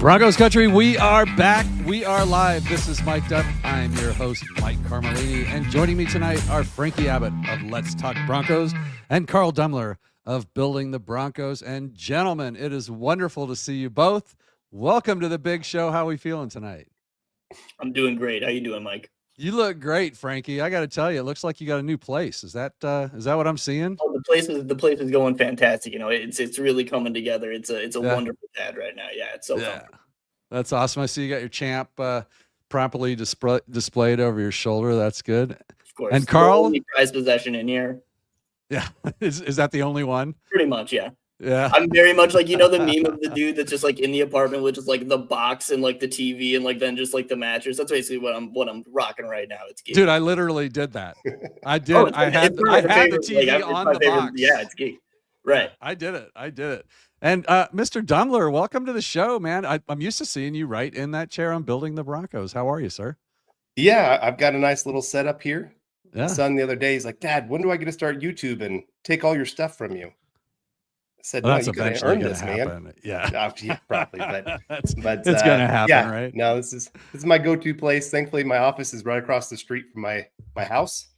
Broncos country, we are back. We are live. This is Mic'd Up. I'm your host, Mike Carmelini, and joining me tonight are Frankie Abbott of Let's Talk Broncos and Carl Dumler of Building the Broncos. And gentlemen, it is wonderful to see you both. Welcome to the big show. How are we feeling tonight? I'm doing great. How you doing, Mike? You look great, Frankie. I got to tell you, it looks like you got a new place. Is that what I'm seeing? Oh, the place is going fantastic. You know, it's really coming together. It's a wonderful pad right now. Yeah, it's so fun. That's awesome. I see you got your champ properly displayed over your shoulder. That's good. Of course. And Carl, only prize possession in here. Yeah, is that the only one? Pretty much, yeah. Yeah, I'm very much like, you know, the meme of the dude that's just like in the apartment with just like the box and like the TV and like then just like the mattress. That's basically what I'm rocking right now. It's geek. Dude, I literally did that. I did. I had the TV on the box. Yeah, it's geek. Right. I did it. And Mr. Dumler, welcome to the show, man. I'm used to seeing you right in that chair on Building the Broncos. How are you, sir? Yeah, I've got a nice little setup here. Yeah. My son the other day, he's like, "Dad, when do I get to start YouTube and take all your stuff from you?" I said, well, "No, that's you gotta eventually earn going this, to happen." man." Yeah, yeah, probably, but it's going to happen, yeah, right? No, this is my go-to place. Thankfully, my office is right across the street from my house.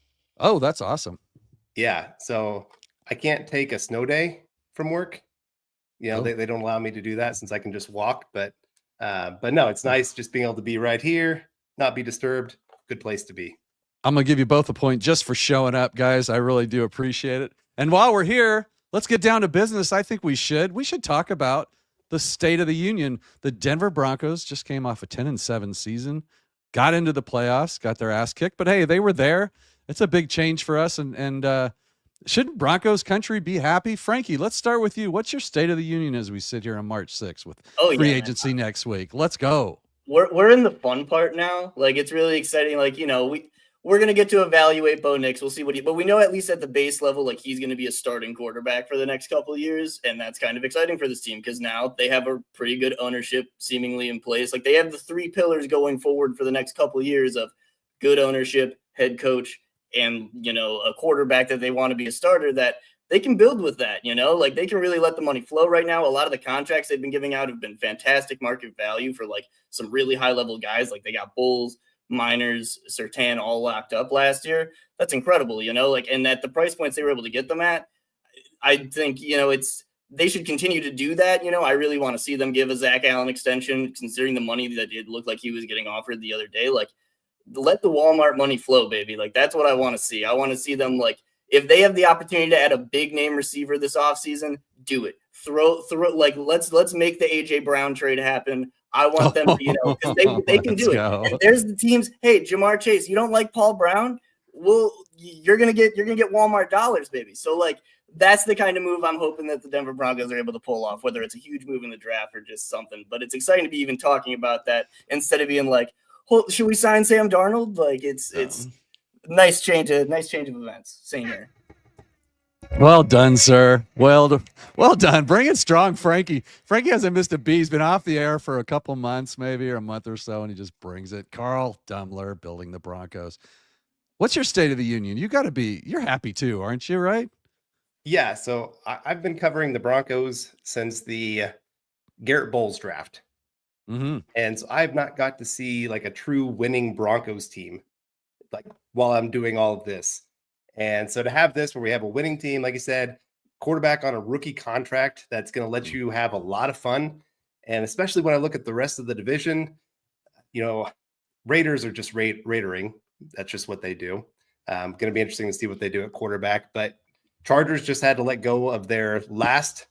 Oh, that's awesome. Yeah, so I can't take a snow day from work. You know, they don't allow me to do that since I can just walk. But no, it's nice just being able to be right here, not be disturbed. Good place to be. I'm going to give you both a point just for showing up, guys. I really do appreciate it. And while we're here, let's get down to business. I think we should talk about the State of the Union. The Denver Broncos just came off a 10-7 season, got into the playoffs, got their ass kicked, but hey, they were there. It's a big change for us. And shouldn't Broncos country be happy? Frankie, let's start with you. What's your State of the Union as we sit here on March 6th with free agency next week? Let's go. We're in the fun part now. Like, it's really exciting. Like, you know, we're going to get to evaluate Bo Nix. We'll see but we know at least at the base level, like he's going to be a starting quarterback for the next couple of years. And that's kind of exciting for this team because now they have a pretty good ownership seemingly in place. Like they have the three pillars going forward for the next couple of years of good ownership, head coach, and, you know, a quarterback that they want to be a starter that they can build with that, you know, like they can really let the money flow right now. A lot of the contracts they've been giving out have been fantastic market value for like some really high level guys. Like they got Bulls, Miners, Surtain all locked up last year. That's incredible, you know, like, and at the price points they were able to get them at, I think, you know, they should continue to do that. You know, I really want to see them give a Zach Allen extension, considering the money that it looked like he was getting offered the other day. Like, let the Walmart money flow, baby. Like, that's what I want to see. I want to see them, like, if they have the opportunity to add a big name receiver this offseason, do it. Throw like, let's make the AJ Brown trade happen. I want them to, you know, because they can do it. And there's the teams. Hey, Jamar Chase, you don't like Paul Brown? Well, you're gonna get Walmart dollars, baby. So like that's the kind of move I'm hoping that the Denver Broncos are able to pull off, whether it's a huge move in the draft or just something. But it's exciting to be even talking about that instead of being like, should we sign Sam Darnold? Like it's nice change of events. Same here. Well done, sir. Well done. Bring it strong, Frankie. Frankie hasn't missed a beat. He's been off the air for a couple months, maybe, or a month or so, and he just brings it. Carl Dumler, Building the Broncos. What's your State of the Union? You're happy too, aren't you, right? Yeah, so I've been covering the Broncos since the Garrett Bowles draft. Mm-hmm. And so I've not got to see like a true winning Broncos team like while I'm doing all of this. And so to have this where we have a winning team, like you said, quarterback on a rookie contract, that's going to let you have a lot of fun. And especially when I look at the rest of the division, you know, Raiders are just Raidering. That's just what they do. Going to be interesting to see what they do at quarterback. But Chargers just had to let go of their last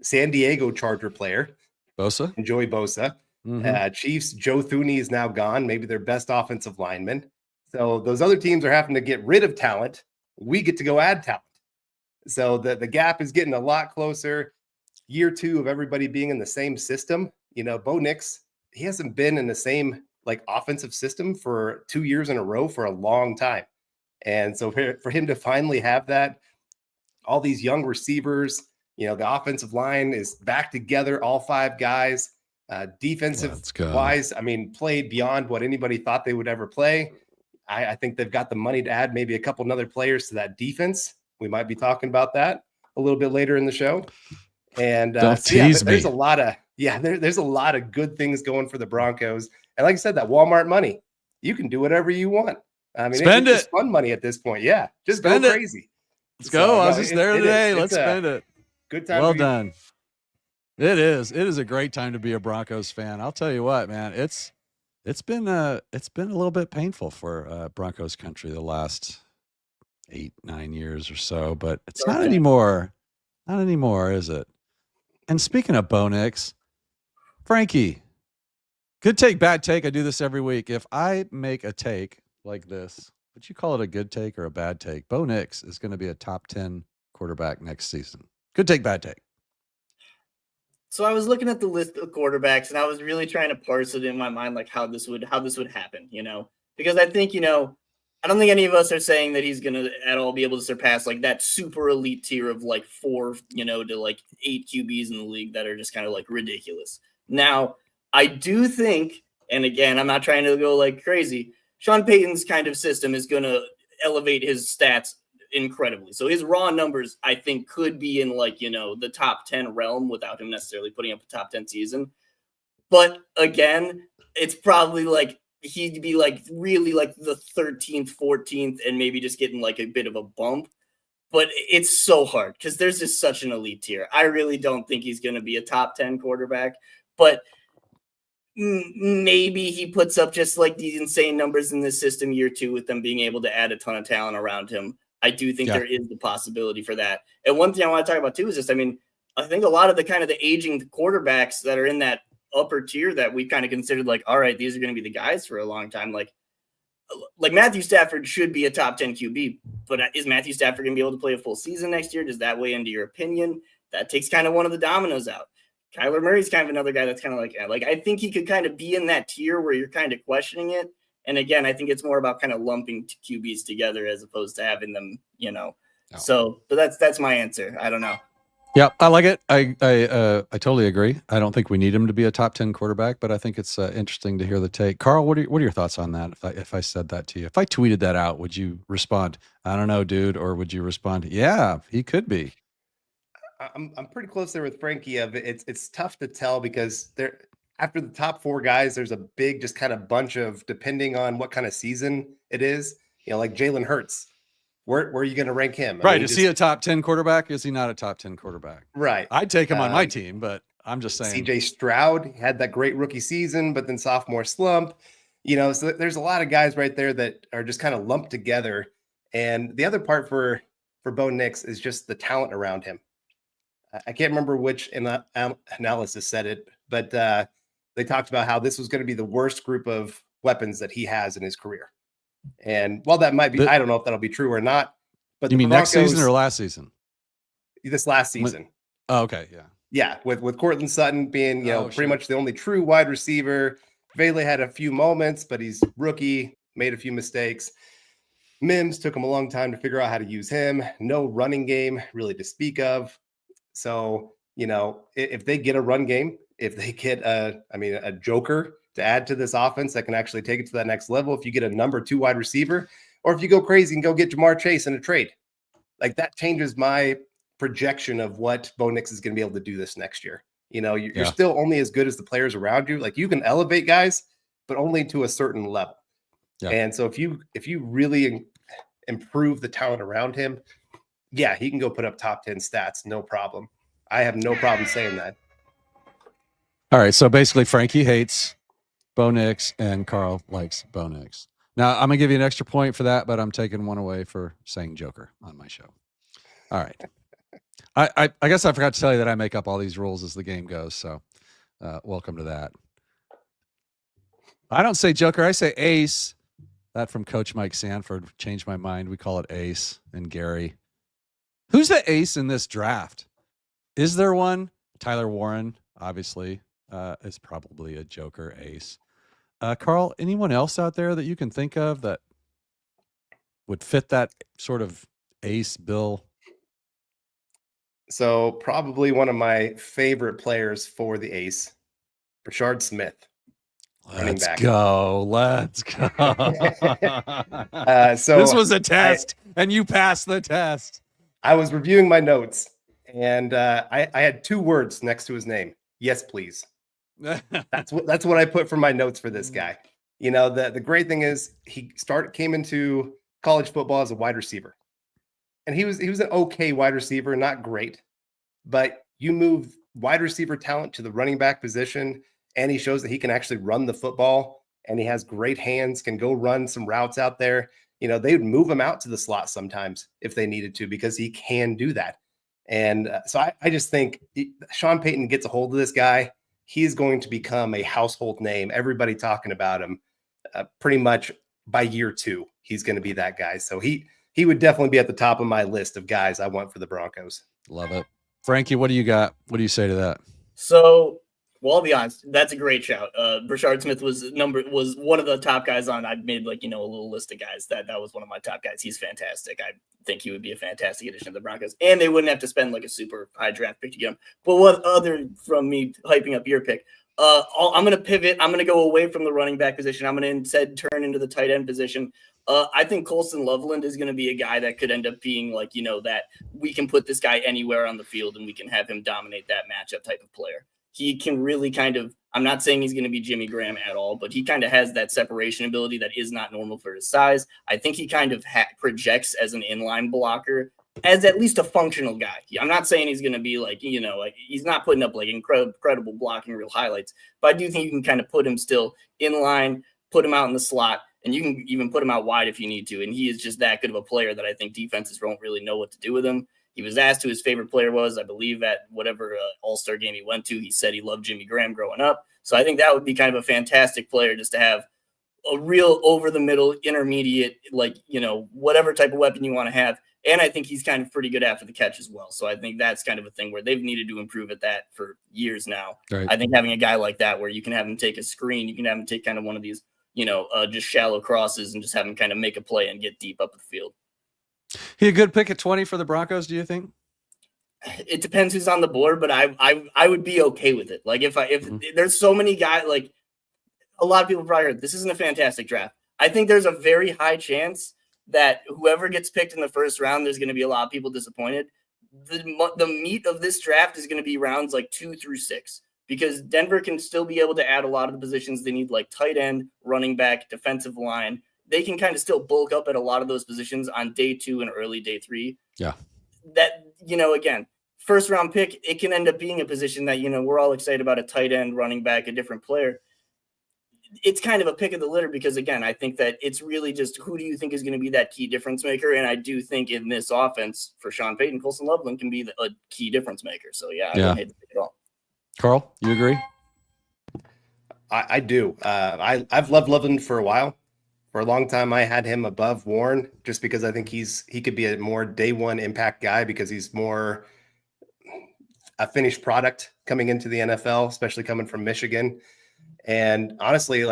San Diego Charger player, Bosa. Joey Bosa. Mm-hmm. Chiefs, Joe Thuney is now gone, maybe their best offensive lineman. So those other teams are having to get rid of talent. We get to go add talent. So the gap is getting a lot closer. Year two of everybody being in the same system. You know, Bo Nix, he hasn't been in the same like offensive system for 2 years in a row for a long time. And so for him to finally have that, all these young receivers, you know, the offensive line is back together, all five guys. Defensive wise, I mean, played beyond what anybody thought they would ever play. I think they've got the money to add maybe a couple other players to that defense. We might be talking about that a little bit later in the show. And Don't tease me. There's a lot of Yeah, there's a lot of good things going for the Broncos. And like I said, that Walmart money, you can do whatever you want. I mean, Spend it's it. just fun money at this point. Yeah, just Spend go it. crazy. Let's So, go. I no, was just there today. It's Let's spend it. good time. Well to be done. It is. It is a great time to be a Broncos fan. I'll tell you what, man. It's been a little bit painful for Broncos country the last 8-9 years or so, but it's not anymore. Not anymore, is it? And speaking of Bo Nix, Frankie, good take, bad take. I do this every week. If I make a take like this, would you call it a good take or a bad take? Bo Nix is going to be a top 10 quarterback next season. Good take, bad take. So I was looking at the list of quarterbacks, and I was really trying to parse it in my mind, like how this would happen, because I think, I don't think any of us are saying that he's going to at all be able to surpass like that super elite tier of like 4, to like 8 QBs in the league that are just kind of like ridiculous. Now, I do think, and again, I'm not trying to go like crazy, Sean Payton's kind of system is going to elevate his stats incredibly. So his raw numbers, I think, could be in like, the top 10 realm without him necessarily putting up a top 10 season. But again, it's probably like he'd be like really like the 13th, 14th, and maybe just getting like a bit of a bump. But it's so hard because there's just such an elite tier. I really don't think he's going to be a top 10 quarterback, but maybe he puts up just like these insane numbers in this system year 2 with them being able to add a ton of talent around him. I do think there is the possibility for that. And one thing I want to talk about too is just, I think a lot of the kind of the aging quarterbacks that are in that upper tier that we kind of considered like, all right, these are going to be the guys for a long time. Like Matthew Stafford should be a top 10 QB, but is Matthew Stafford going to be able to play a full season next year? Does that weigh into your opinion? That takes kind of one of the dominoes out. Kyler Murray's kind of another guy that's kind of like I think he could kind of be in that tier where you're kind of questioning it. And again, I think it's more about kind of lumping QBs together as opposed to having them, So, but that's my answer. I don't know. Yeah, I like it. I totally agree. I don't think we need him to be a top 10 quarterback, but I think it's interesting to hear the take. Carl, what are your thoughts on that? If I said that to you, if I tweeted that out, would you respond, I don't know, dude, or would you respond, yeah, he could be? I'm pretty close there with Frankie. It's tough to tell because there. After the top 4 guys, there's a big just kind of bunch of, depending on what kind of season it is, like Jalen Hurts. Where are you going to rank him? Right. Is he a top 10 quarterback? Is he not a top 10 quarterback? Right. I'd take him on my team, but I'm just saying. CJ Stroud had that great rookie season, but then sophomore slump. So there's a lot of guys right there that are just kind of lumped together. And the other part for Bo Nix is just the talent around him. I can't remember which analysis said it, but they talked about how this was going to be the worst group of weapons that he has in his career. And while that might be, I don't know if that'll be true or not. But you mean next season or last season? This last season. Oh, okay. Yeah. Yeah. With Cortland Sutton being, pretty much the only true wide receiver. Vele had a few moments, but he's rookie, made a few mistakes. Mims took him a long time to figure out how to use him. No running game really to speak of. So, if they get a run game, if they get a joker to add to this offense that can actually take it to that next level, if you get a number 2 wide receiver, or if you go crazy and go get Jamar Chase in a trade, like that changes my projection of what Bo Nix is going to be able to do this next year. You're still only as good as the players around you. Like you can elevate guys, but only to a certain level. Yeah. And so if you really improve the talent around him, yeah, he can go put up top 10 stats. No problem. I have no problem saying that. All right. So basically Frankie hates Bo Nix and Carl likes Bo Nix. Now I'm gonna give you an extra point for that, but I'm taking one away for saying Joker on my show. All right. I guess I forgot to tell you that I make up all these rules as the game goes. So welcome to that. I don't say Joker. I say Ace. That from Coach Mike Sanford changed my mind. We call it Ace and Gary. Who's the ace in this draft? Is there one? Tyler Warren, obviously, is probably a Joker ace. Carl, anyone else out there that you can think of that would fit that sort of ace bill? So probably one of my favorite players for the ace, Rashard Smith. Let's go. So this was a test, and you passed the test. I was reviewing my notes, and I had 2 words next to his name, Yes, please. That's what I put for my notes for this guy. You know, the great thing is he came into college football as a wide receiver. And he was an okay wide receiver, not great. But you move wide receiver talent to the running back position, and he shows that he can actually run the football, and he has great hands, can go run some routes out there. You know, they would move him out to the slot sometimes if they needed to, because he can do that. And so I just think Sean Payton gets a hold of this guy. He's going to become a household name. Everybody talking about him pretty much by year 2. He's going to be that guy. So he would definitely be at the top of my list of guys I want for the Broncos. Love it. Frankie, what do you got? What do you say to that? So, well, I'll be honest, that's a great shout. Brashard Smith was one of the top guys on. I made a little list of guys that was one of my top guys. He's fantastic. I think he would be a fantastic addition to the Broncos, and they wouldn't have to spend a super high draft pick to get him. But what other from me hyping up your pick? I'm going to pivot. I'm going to go away from the running back position. I'm going to instead turn into the tight end position. I think Colston Loveland is going to be a guy that could end up being that we can put this guy anywhere on the field and we can have him dominate that matchup type of player. He can really I'm not saying he's going to be Jimmy Graham at all, but he kind of has that separation ability that is not normal for his size. I think he kind of projects as an inline blocker, as at least a functional guy. I'm not saying he's going to be he's not putting up incredible blocking real highlights, but I do think you can kind of put him still in line, put him out in the slot, and you can even put him out wide if you need to. And he is just that good of a player that I think defenses won't really know what to do with him. He was asked who his favorite player was. I believe at whatever all-star game he went to, he said he loved Jimmy Graham growing up. So I think that would be kind of a fantastic player just to have a real over-the-middle, intermediate, whatever type of weapon you want to have. And I think he's kind of pretty good after the catch as well. So I think that's kind of a thing where they've needed to improve at that for years now. Right. I think having a guy like that where you can have him take a screen, you can have him take kind of one of these, just shallow crosses and just have him kind of make a play and get deep up the field. He a good pick at 20 for the Broncos, do you think? It depends who's on the board, but I would be okay with it. If there's so many guys, a lot of people probably heard this isn't a fantastic draft. I think there's a very high chance that whoever gets picked in the first round, there's going to be a lot of people disappointed. The meat of this draft is going to be rounds 2 through 6, because Denver can still be able to add a lot of the positions they need, like tight end, running back, defensive line. They can kind of still bulk up at a lot of those positions on day 2 and early day 3. Yeah. That, again, first round pick, it can end up being a position that, we're all excited about, a tight end, running back, a different player. It's kind of a pick of the litter because, again, I think that it's really just who do you think is going to be that key difference maker? And I do think in this offense for Sean Payton, Colston Loveland can be a key difference maker. So, I don't hate the pick at all. Carl, you agree? I do. I've loved Loveland for a while. For a long time, I had him above Warren just because I think he could be a more day one impact guy because he's more a finished product coming into the NFL, especially coming from Michigan. And honestly,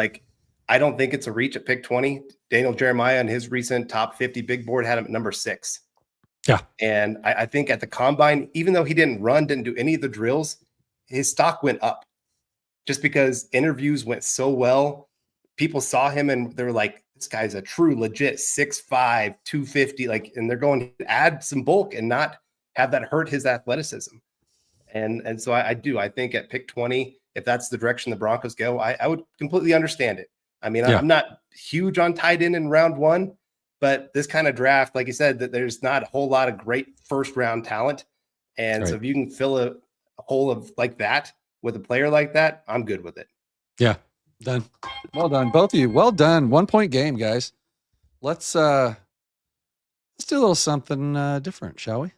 I don't think it's a reach at pick 20. Daniel Jeremiah in his recent top 50 big board had him at number 6. Yeah. And I think at the combine, even though he didn't do any of the drills, his stock went up just because interviews went so well. People saw him and they were like, this guy's a true legit 6'5", 250, and they're going to add some bulk and not have that hurt his athleticism. And so I think at pick 20, if that's the direction the Broncos go, I would completely understand it. I mean, I'm not huge on tight end in round 1, but this kind of draft, like you said, that there's not a whole lot of great first round talent. And so if you can fill a hole of like that with a player like that, I'm good with it. Yeah. Done. Well done. Both of you. Well done. 1 point game, guys. Let's do a little something different, shall we?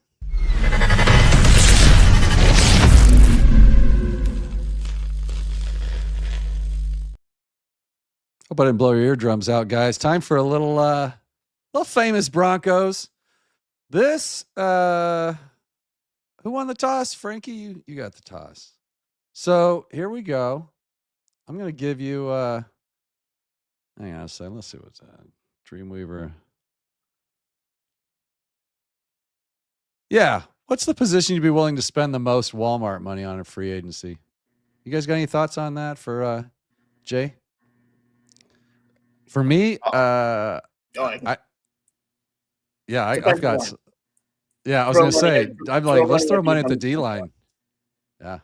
Hope I didn't blow your eardrums out, guys. Time for a little famous Broncos. This who won the toss? Frankie, you got the toss. So here we go. I'm going to give you, hang on a second. Let's see what's that. Dreamweaver. Yeah. What's the position you'd be willing to spend the most Walmart money on in free agency? You guys got any thoughts on that for Jay? For me, I've got, I was going to say, I'm like, let's throw money at the D line. Yeah.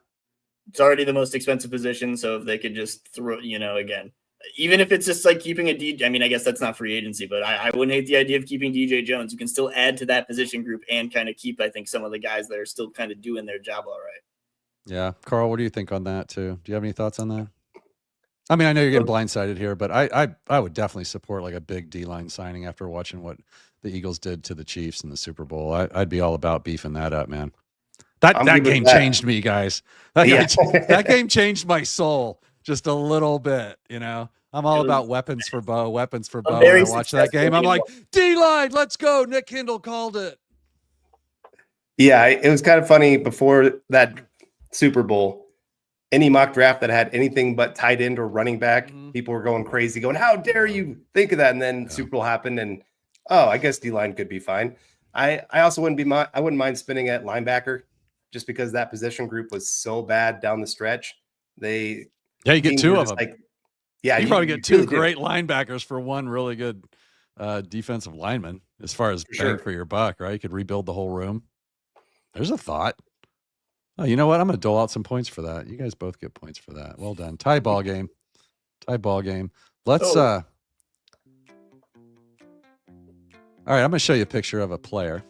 It's already the most expensive position, so if they could just throw, again, even if it's just like keeping a DJ, I mean, I guess that's not free agency, but I wouldn't hate the idea of keeping DJ Jones. You can still add to that position group and kind of keep, I think, some of the guys that are still kind of doing their job all right. Yeah. Carl, what do you think on that too? Do you have any thoughts on that? I mean, I know you're getting blindsided here, but I would definitely support like a big D-line signing after watching what the Eagles did to the Chiefs in the Super Bowl. I'd be all about beefing that up, man. That game changed me, guys. That game changed my soul just a little bit, I'm all about weapons for Bo. When I watch that game, I'm like, D-line, let's go. Nick Kendall called it. Yeah, it was kind of funny before that Super Bowl. Any mock draft that had anything but tight end or running back, people were going crazy, going, how dare you think of that? And then Super Bowl happened, and I guess D-line could be fine. I also wouldn't mind spinning at linebacker just because that position group was so bad down the stretch. You get two of them. You probably get two really great linebackers for one really good defensive lineman as far as bang for your buck, right? You could rebuild the whole room. There's a thought. Oh, you know what? I'm going to dole out some points for that. You guys both get points for that. Well done. Tie ball game. Let's all right, I'm going to show you a picture of a player.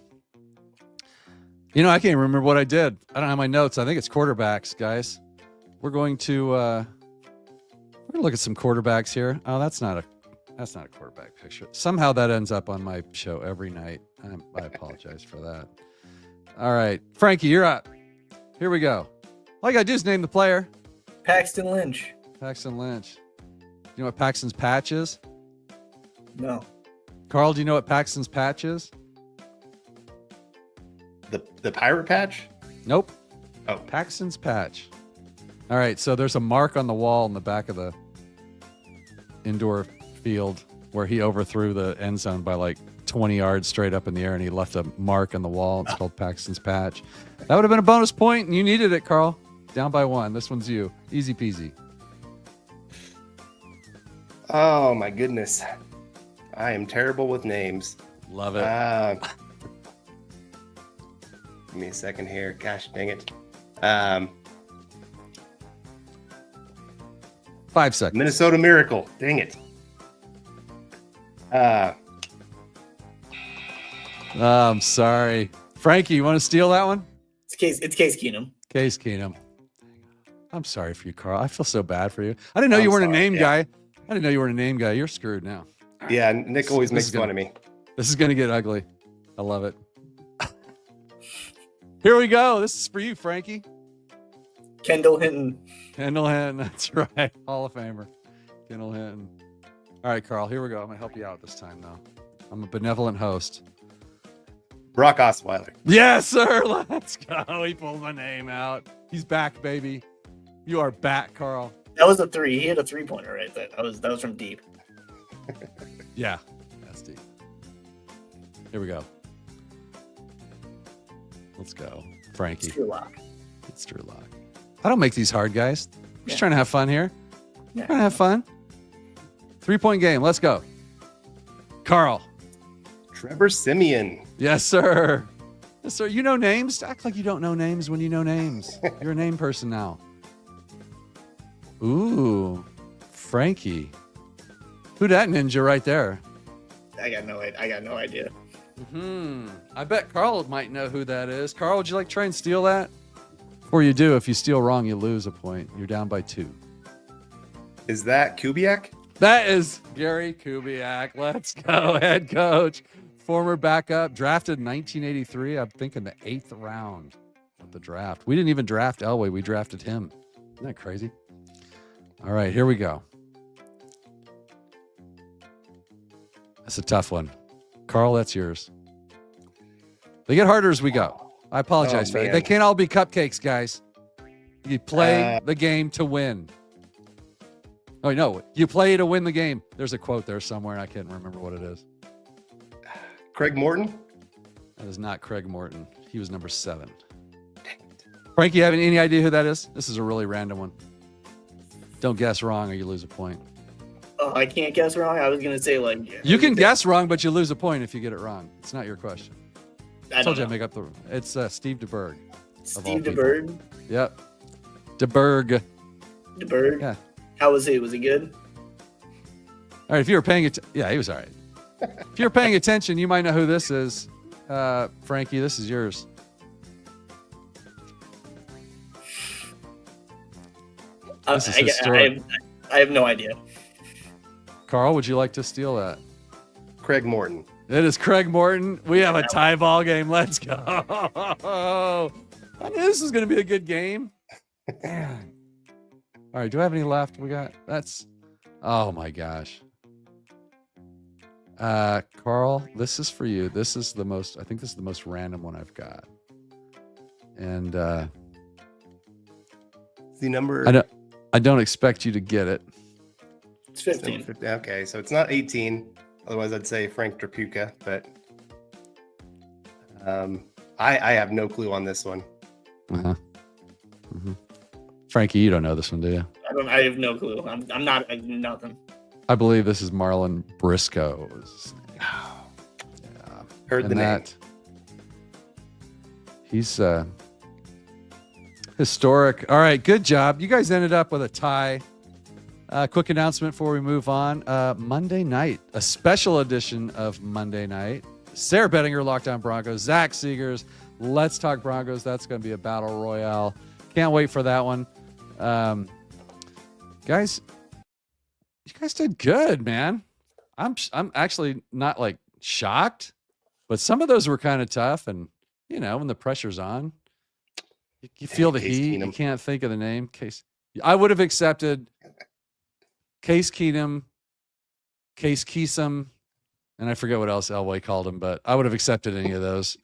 I can't even remember what I did. I don't have my notes. I think it's quarterbacks, guys. We're going to look at some quarterbacks here. Oh, that's not a quarterback picture. Somehow that ends up on my show every night. I apologize for that. All right, Frankie, you're up. Here we go. All you got to do is name the player. Paxton Lynch. You know what Paxton's patch is? No. Carl, do you know what Paxton's patch is? The pirate patch? Nope. Oh. Paxton's patch. All right, so there's a mark on the wall in the back of the indoor field where he overthrew the end zone by like 20 yards straight up in the air, and he left a mark on the wall. It's called Paxton's patch. That would have been a bonus point, and you needed it, Carl. Down by one. This one's you. Easy peasy. Oh, my goodness. I am terrible with names. Love it. Give me a second here. Gosh, dang it. 5 seconds. Minnesota Miracle. Dang it. I'm sorry. Frankie, you want to steal that one? It's Case Keenum. Case Keenum. I'm sorry for you, Carl. I feel so bad for you. I didn't know you weren't a name guy. You're screwed now. Yeah, Nick always makes fun of me. This is going to get ugly. I love it. Here we go. This is for you, Frankie. Kendall Hinton. That's right. Hall of Famer. Kendall Hinton. All right, Carl, here we go. I'm going to help you out this time, though. I'm a benevolent host. Brock Osweiler. Yes, sir. Let's go. He pulled my name out. He's back, baby. You are back, Carl. That was a 3. He had a 3-pointer right there. That was from deep. Yeah, that's deep. Here we go. Let's go. Frankie. It's Drew Lock. I don't make these hard, guys. I'm just trying to have fun here. Yeah. Trying to have fun. 3-point game. Let's go. Carl. Trevor Siemian. Yes, sir. Yes, sir. You know names? Act like you don't know names when you know names. You're a name person now. Ooh, Frankie. Who that ninja right there? I got no idea. I bet Carl might know who that is. Carl, would you like to try and steal that? Before you do, if you steal wrong, you lose a point. You're down by 2. Is that Kubiak? That is Gary Kubiak. Let's go, head coach. Former backup, drafted in 1983. I'm thinking the 8th round of the draft. We didn't even draft Elway. We drafted him. Isn't that crazy? All right, here we go. That's a tough one. Carl, that's yours. They get harder as we go. I apologize for that. They can't all be cupcakes, guys. You play the game to win. Oh, no. You play to win the game. There's a quote there somewhere, and I can't remember what it is. Craig Morton? That is not Craig Morton. He was number 7. Frankie, you have any idea who that is? This is a really random one. Don't guess wrong or you lose a point. Oh, I can't guess wrong. I was going to say, you can guess wrong, but you lose a point if you get it wrong. It's not your question. I told you I'd make up the... It's Steve DeBerg. Steve DeBerg? Yep. DeBerg. DeBerg. Yeah. How was he? Was he good? All right, if you were paying attention, yeah, he was all right. If you're paying attention, you might know who this is. Frankie, this is yours. This is historic. I have no idea. Carl, would you like to steal that? Craig Morton. It is Craig Morton. We have a tie ball game. Let's go. I knew this was going to be a good game. Man. All right, do I have any left? Oh my gosh. Carl, this is for you. I think this is the most random one I've got. And the number I don't expect you to get it. It's 15. Okay, so it's not 18. Otherwise, I'd say Frank Trapuka, but I have no clue on this one. Uh-huh. Mm-hmm. Frankie, you don't know this one, do you? I have no clue. I'm not nothing. I believe this is Marlon Briscoe. Yeah. Heard the name. He's historic. All right, good job. You guys ended up with a tie. Quick announcement before we move on. Monday night, a special edition of Monday Night. Sarah Bettinger, Lockdown Broncos. Zach Seegers, Let's Talk Broncos. That's going to be a battle royale. Can't wait for that one. Guys, you guys did good, man. I'm actually not like shocked, but some of those were kind of tough. And, when the pressure's on, you feel the heat. You can't think of the name. I would have accepted Case Keenum, Case Keesum, and I forget what else Elway called him, but I would have accepted any of those.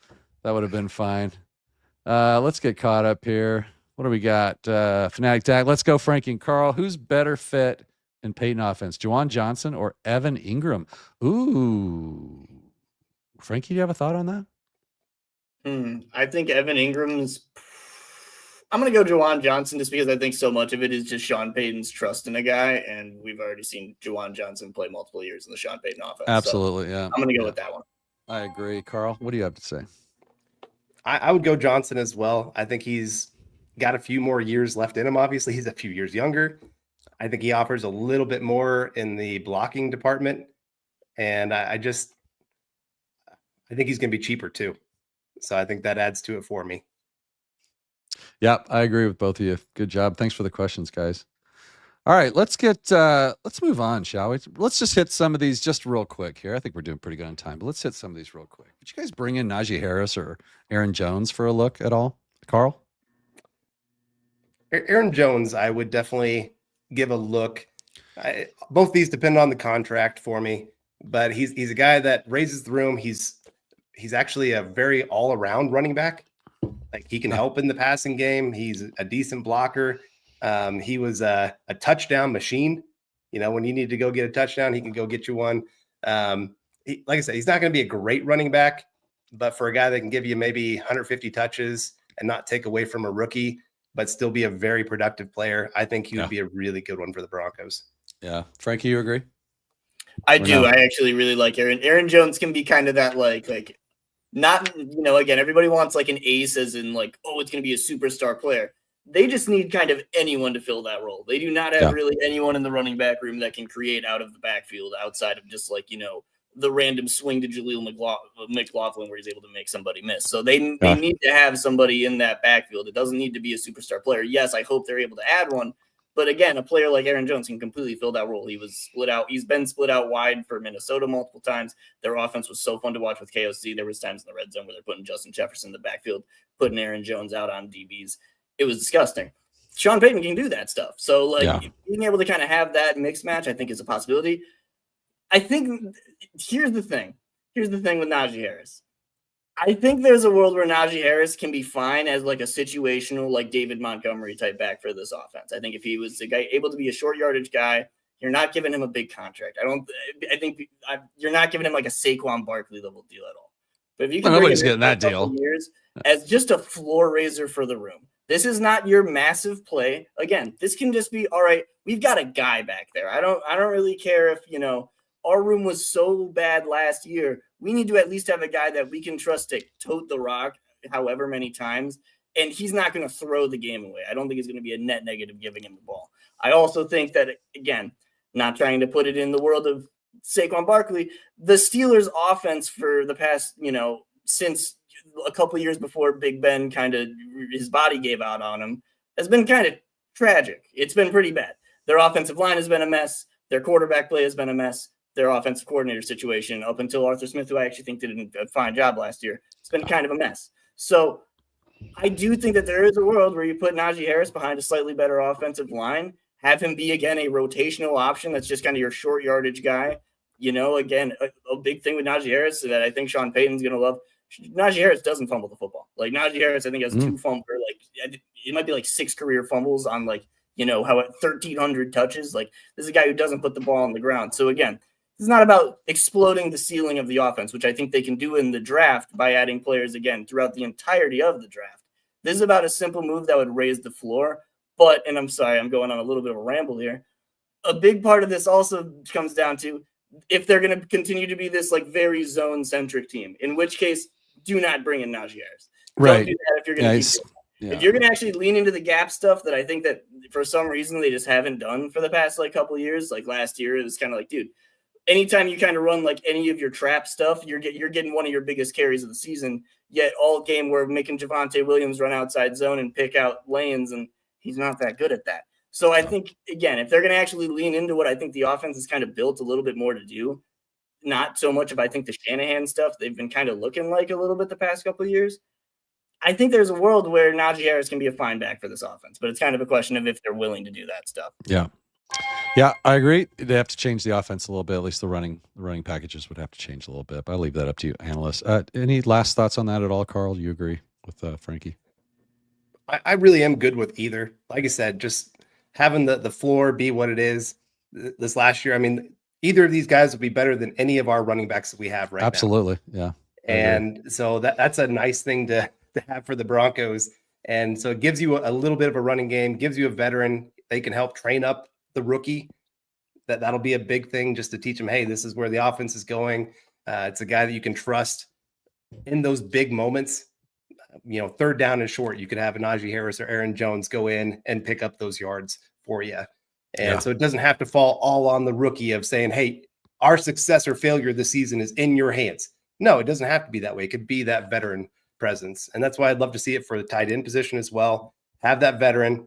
That would have been fine. Let's get caught up here. What do we got? Fanatic Tag. Let's go, Frankie and Carl. Who's better fit in Peyton offense, Juwan Johnson or Evan Ingram? Ooh. Frankie, do you have a thought on that? I think Evan Ingram's... I'm going to go Juwan Johnson just because I think so much of it is just Sean Payton's trust in a guy, and we've already seen Juwan Johnson play multiple years in the Sean Payton offense. Absolutely, yeah. I'm going to go with that one. I agree. Carl, what do you have to say? I would go Johnson as well. I think he's got a few more years left in him. Obviously, he's a few years younger. I think he offers a little bit more in the blocking department, and I think he's going to be cheaper too. So I think that adds to it for me. Yep, I agree with both of you. Good job. Thanks for the questions, guys. All right, let's move on, shall we? Let's just hit some of these just real quick here. I think we're doing pretty good on time, but let's hit some of these real quick. Would you guys bring in Najee Harris or Aaron Jones for a look at all? Carl? Aaron Jones, I would definitely give a look. Both these depend on the contract for me, but he's a guy that raises the room. He's actually a very all-around running back. Like, he can help in the passing game. He's a decent blocker. He was a touchdown machine. When you need to go get a touchdown, he can go get you one. Like I said, he's not going to be a great running back, but for a guy that can give you maybe 150 touches and not take away from a rookie, but still be a very productive player, I think he would be a really good one for the Broncos. Yeah. Frankie, you agree? I do. I actually really like Aaron. Aaron Jones can be kind of that like not, again, everybody wants like an ace as in like, oh, it's going to be a superstar player. They just need kind of anyone to fill that role. They do not have really anyone in the running back room that can create out of the backfield outside of just like, the random swing to Jaleel McLaughlin where he's able to make somebody miss. So they need to have somebody in that backfield. It doesn't need to be a superstar player. Yes, I hope they're able to add one. But again, a player like Aaron Jones can completely fill that role. He was split out. He's been split out wide for Minnesota multiple times. Their offense was so fun to watch with KOC. There was times in the red zone where they're putting Justin Jefferson in the backfield, putting Aaron Jones out on DBs. It was disgusting. Sean Payton can do that stuff. So, being able to kind of have that mixed match, I think, is a possibility. I think here's the thing. Here's the thing with Najee Harris. I think there's a world where Najee Harris can be fine as like a situational, like David Montgomery type back for this offense. I think if he was a guy able to be a short yardage guy, you're not giving him a big contract. I think you're not giving him like a Saquon Barkley level deal at all. But if you can, nobody's getting that deal years as just a floor raiser for the room. This is not your massive play. Again, this can just be all right. We've got a guy back there. I don't really care if our room was so bad last year. We need to at least have a guy that we can trust to tote the rock however many times and he's not going to throw the game away. I don't think it's going to be a net negative giving him the ball. I also think that, again, not trying to put it in the world of Saquon Barkley, the Steelers' offense for the past, since a couple years before Big Ben kind of his body gave out on him, has been kind of tragic. It's been pretty bad. Their offensive line has been a mess. Their quarterback play has been a mess. Their offensive coordinator situation up until Arthur Smith, who I actually think did a fine job last year, it's been kind of a mess. So I do think that there is a world where you put Najee Harris behind a slightly better offensive line, have him be, again, a rotational option that's just kind of your short yardage guy. Again, a big thing with Najee Harris that I think Sean Payton's going to love. Najee Harris doesn't fumble the football. Like, Najee Harris, I think, has two fumbles, it might be like 6 career fumbles on how at 1,300 touches. Like, this is a guy who doesn't put the ball on the ground. So again, it's not about exploding the ceiling of the offense, which I think they can do in the draft by adding players again throughout the entirety of the draft. This is about a simple move that would raise the floor. But, and I'm sorry, I'm going on a little bit of a ramble here. A big part of this also comes down to if they're going to continue to be this very zone centric team, in which case, do not bring in Najee Harris. Right. Don't do that if you're going to If you're going to actually lean into the gap stuff that I think that for some reason they just haven't done for the past couple of years, like last year, it was kind of like, dude, anytime you kind of run any of your trap stuff, you're getting one of your biggest carries of the season. Yet all game we're making Javonte Williams run outside zone and pick out lanes, and he's not that good at that. So I think, again, if they're going to actually lean into what I think the offense is kind of built a little bit more to do, not so much of I think the Shanahan stuff they've been kind of looking like a little bit the past couple of years, I think there's a world where Najee Harris can be a fine back for this offense, but it's kind of a question of if they're willing to do that stuff. Yeah. Yeah, I agree. They have to change the offense a little bit. At least the running packages would have to change a little bit. But I'll leave that up to you, analysts. Any last thoughts on that at all, Carl? Do you agree with Frankie? I really am good with either. Like I said, just having the floor be what it is this last year. I mean, either of these guys would be better than any of our running backs that we have right Absolutely. now. Yeah. And so that's a nice thing to have for the Broncos. And so it gives you a little bit of a running game, gives you a veteran. They can help train up the rookie. That'll be a big thing just to teach them, hey, this is where the offense is going. It's a guy that you can trust in those big moments. Third down and short, you could have a Najee Harris or Aaron Jones go in and pick up those yards for you. And so it doesn't have to fall all on the rookie of saying, hey, our success or failure this season is in your hands. No, it doesn't have to be that way. It could be that veteran presence. And that's why I'd love to see it for the tight end position as well. Have that veteran,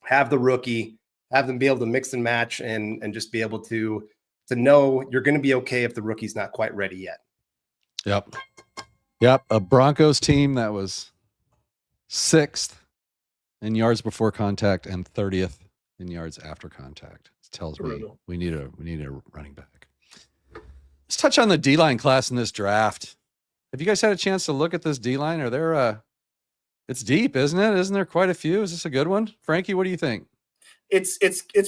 have the rookie, have them be able to mix and match and just be able to know you're going to be okay if the rookie's not quite ready yet. Yep. A Broncos team that was 6th in yards before contact and 30th in yards after contact. It tells me we need a running back. Let's touch on the D-line class in this draft. Have you guys had a chance to look at this D-line? Are there it's deep, isn't it? Isn't there quite a few? Is this a good one? Frankie, what do you think? It's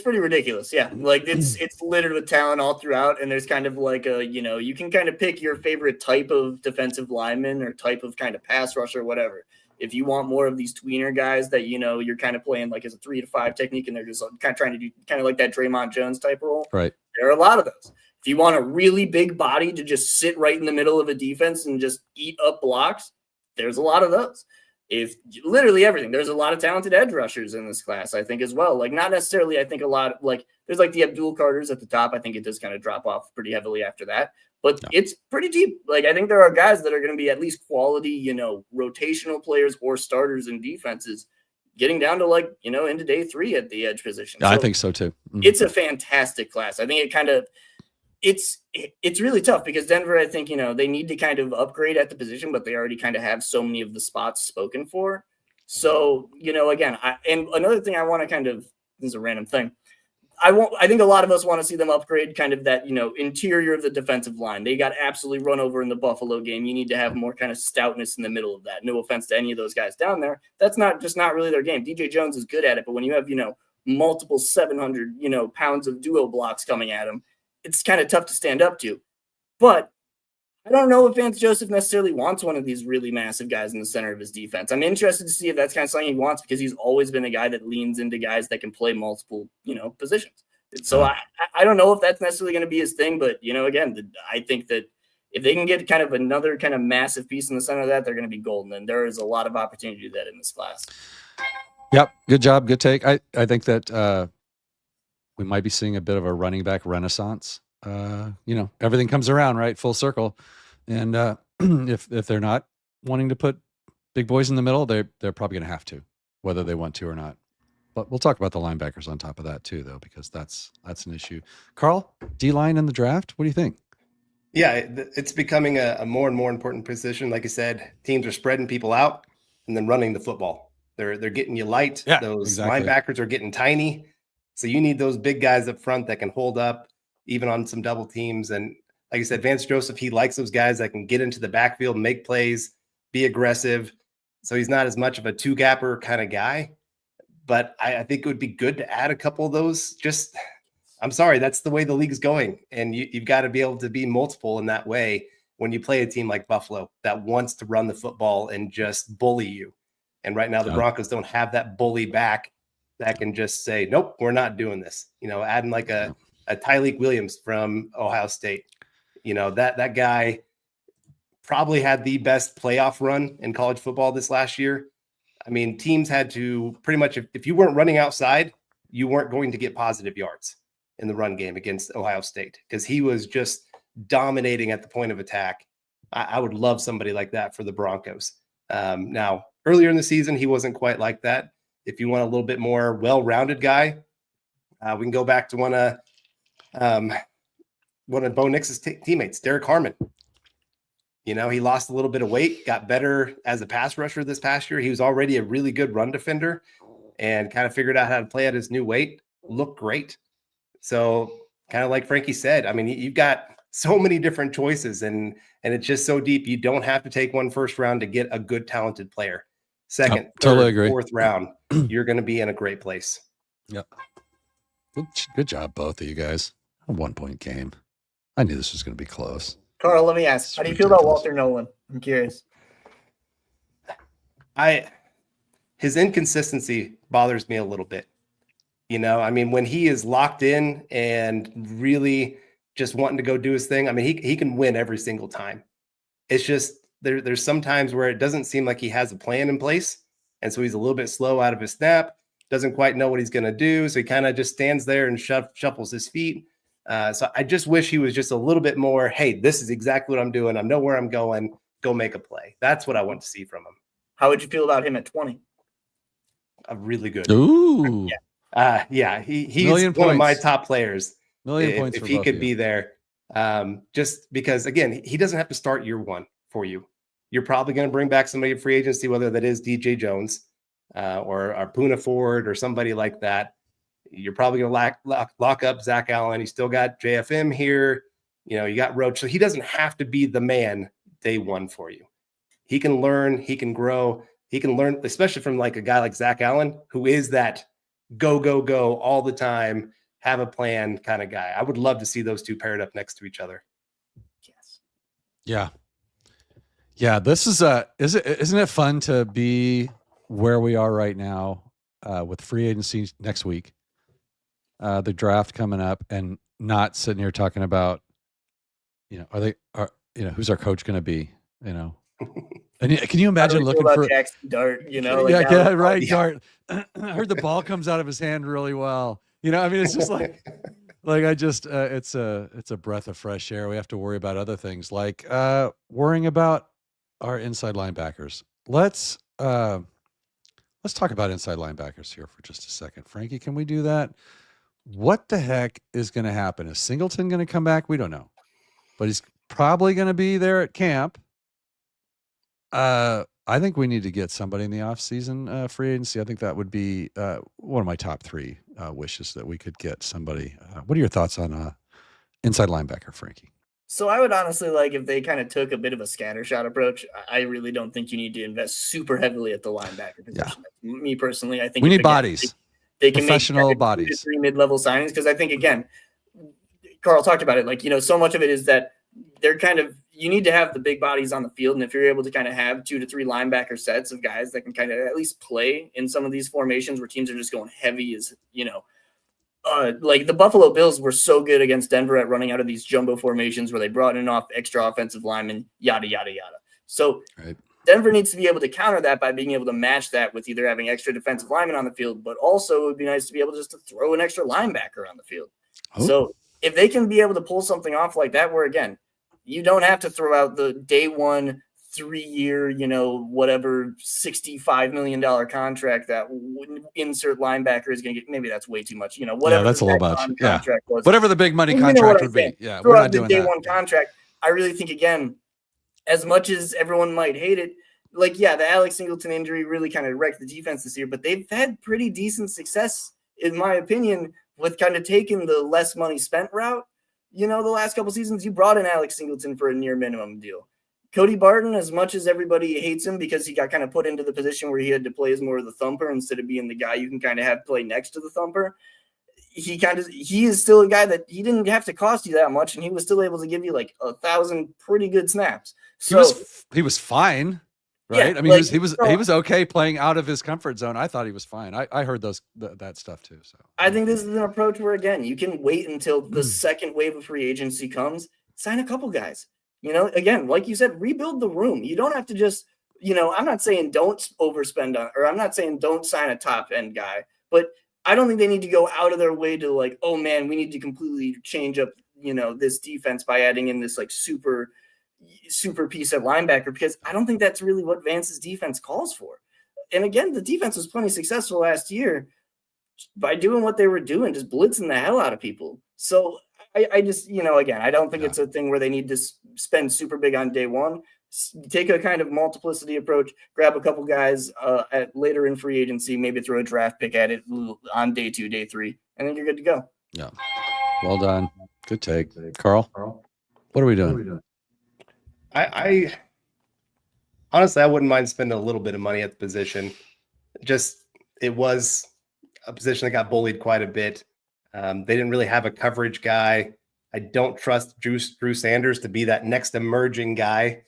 pretty ridiculous. Yeah. It's littered with talent all throughout. And there's kind of you can kind of pick your favorite type of defensive lineman or type of kind of pass rusher or whatever. If you want more of these tweener guys that, you're kind of playing as a 3 to 5 technique and they're just kind of trying to do kind of like that Draymond Jones type role. Right. There are a lot of those. If you want a really big body to just sit right in the middle of a defense and just eat up blocks, there's a lot of those. If literally everything, there's a lot of talented edge rushers in this class, I think, as well. Not necessarily, I think a lot there's the Abdul Carters at the top. I think it does kind of drop off pretty heavily after that, but It's pretty deep. I think there are guys that are going to be at least quality, rotational players or starters in defenses getting down to into day 3 at the edge position. Yeah, so I think so too. Mm-hmm. It's a fantastic class. I think it kind of, it's really tough because Denver, I think, they need to kind of upgrade at the position, but they already kind of have so many of the spots spoken for. So, again, and another thing I want to kind of, this is a random thing. I think a lot of us want to see them upgrade kind of that, interior of the defensive line. They got absolutely run over in the Buffalo game. You need to have more kind of stoutness in the middle of that. No offense to any of those guys down there. That's not really their game. DJ Jones is good at it, but when you have, multiple 700, pounds of duo blocks coming at him, it's kind of tough to stand up to. But I don't know if Vance Joseph necessarily wants one of these really massive guys in the center of his defense. I'm interested to see if that's kind of something he wants because he's always been a guy that leans into guys that can play multiple, positions. So I don't know if that's necessarily going to be his thing, but, again, I think that if they can get kind of another kind of massive piece in the center of that, they're going to be golden. And there is a lot of opportunity to do that in this class. Yep. Good job. Good take. I think that we might be seeing a bit of a running back renaissance. Everything comes around, right? Full circle. And if they're not wanting to put big boys in the middle, they're probably going to have to, whether they want to or not. But we'll talk about the linebackers on top of that too, though, because that's an issue. Carl, D-line in the draft, what do you think? Yeah, it's becoming a more and more important position. Like I said, teams are spreading people out and then running the football. They're getting you light. Yeah, those exactly. linebackers are getting tiny. So you need those big guys up front that can hold up even on some double teams. And like I said, Vance Joseph, he likes those guys that can get into the backfield, make plays, be aggressive. So he's not as much of a two-gapper kind of guy. But I think it would be good to add a couple of those. I'm sorry, that's the way the league's going. And you've got to be able to be multiple in that way when you play a team like Buffalo that wants to run the football and just bully you. And right now the Broncos don't have that bully back that can just say, nope, we're not doing this. Adding like a Tyleik Williams from Ohio State. That guy probably had the best playoff run in college football this last year. I mean, teams had to pretty much, if you weren't running outside, you weren't going to get positive yards in the run game against Ohio State because he was just dominating at the point of attack. I would love somebody like that for the Broncos. Now, earlier in the season, he wasn't quite like that. If you want a little bit more well-rounded guy, we can go back to one of Bo Nix's teammates, Derek Harmon. He lost a little bit of weight, got better as a pass rusher this past year. He was already a really good run defender and kind of figured out how to play at his new weight, looked great. So kind of like Frankie said, I mean, you've got so many different choices and it's just so deep. You don't have to take one first round to get a good, talented player. Second, totally third, agree. Fourth round, you're going to be in a great place. Yep. Good job, both of you guys. A 1-point game. I knew this was going to be close. Carl, let me ask, how do you feel about Walter Nolan? I'm curious. His inconsistency bothers me a little bit. I mean, when he is locked in and really just wanting to go do his thing, I mean, he can win every single time. It's just there's some times where it doesn't seem like he has a plan in place. And so he's a little bit slow out of his snap, doesn't quite know what he's going to do. So he kind of just stands there and shuffles his feet. So I just wish he was just a little bit more, hey, this is exactly what I'm doing. I know where I'm going. Go make a play. That's what I want to see from him. How would you feel about him at 20? Really good. Ooh. He's one of my top players. Million points if he could be there. Just because, again, he doesn't have to start year one for you. You're probably going to bring back somebody in free agency, whether that is DJ Jones or Puna Ford or somebody like that. You're probably going to lock up Zach Allen. You still got JFM here. You got Roach. So he doesn't have to be the man day one for you. He can learn. He can grow. He can learn, especially from like a guy like Zach Allen, who is that go, go, go all the time, have a plan kind of guy. I would love to see those two paired up next to each other. Yes. Yeah. Yeah. This is isn't it fun to be where we are right now with free agency next week, the draft coming up, and not sitting here talking about, who's our coach going to be, And can you imagine looking for Jackson Dart? Right. Dart. I heard the ball comes out of his hand really well. I mean, it's just like it's a breath of fresh air. We have to worry about other things like worrying about our inside linebackers. Let's talk about inside linebackers here for just a second. Frankie, can we do that? What the heck is going to happen? Is Singleton going to come back? We don't know, but he's probably going to be there at camp. I think we need to get somebody in the offseason free agency. I think that would be one of my top 3 wishes, that we could get somebody. What are your thoughts on inside linebacker, Frankie? So I would honestly like if they kind of took a bit of a scattershot approach. I really don't think you need to invest super heavily at the linebacker position. Yeah. Me personally, I think we need bodies. They can professional make bodies. 3 mid-level signings, because I think, again, Carl talked about it. So much of it is that they're you need to have the big bodies on the field. And if you're able to kind of have 2 to 3 linebacker sets of guys that can kind of at least play in some of these formations where teams are just going heavy, as like the Buffalo Bills were so good against Denver at running out of these jumbo formations where they brought in off extra offensive linemen, yada, yada, yada. So Right. Denver needs to be able to counter that by being able to match that with either having extra defensive linemen on the field, but also it would be nice to be able just to throw an extra linebacker on the field. Oh. So if they can be able to pull something off like that, where again, you don't have to throw out the day one 3-year, whatever $65 million contract that insert linebacker is going to get. Maybe that's way too much, whatever. Yeah, that's a little much. Yeah. Contract was. Whatever the big money You know contract what would I'm be. saying. Yeah, Throw we're out not the doing day that. one contract. I really think, again, as much as everyone might hate it, like, yeah, the Alex Singleton injury really kind of wrecked the defense this year, but they've had pretty decent success, in my opinion, with kind of taking the less money spent route. The last couple seasons, you brought in Alex Singleton for a near minimum deal. Cody Barton, as much as everybody hates him because he got kind of put into the position where he had to play as more of the thumper instead of being the guy you can kind of have play next to the thumper, he is still a guy that he didn't have to cost you that much, and he was still able to give you like 1,000 pretty good snaps. So He was fine, right? Yeah, I mean, like, he was okay playing out of his comfort zone. I thought he was fine. I heard that stuff too. So I think this is an approach where, again, you can wait until the second wave of free agency comes, sign a couple guys. Again, like you said, rebuild the room. You don't have to just, I'm not saying don't overspend on, or I'm not saying don't sign a top end guy, but I don't think they need to go out of their way to like, oh man, we need to completely change up, this defense by adding in this like super piece at linebacker, because I don't think that's really what Vance's defense calls for. And again, the defense was plenty successful last year by doing what they were doing, just blitzing the hell out of people. So I just, again, I don't think it's a thing where they need to spend super big on day one. Take a kind of multiplicity approach, grab a couple guys at later in free agency, maybe throw a draft pick at it on day 2, day 3, and then you're good to go. Yeah. Well done. Good take. Carl, what are we doing? I honestly, I wouldn't mind spending a little bit of money at the position. Just, it was a position that got bullied quite a bit. They didn't really have a coverage guy. I don't trust Drew Sanders to be that next emerging guy.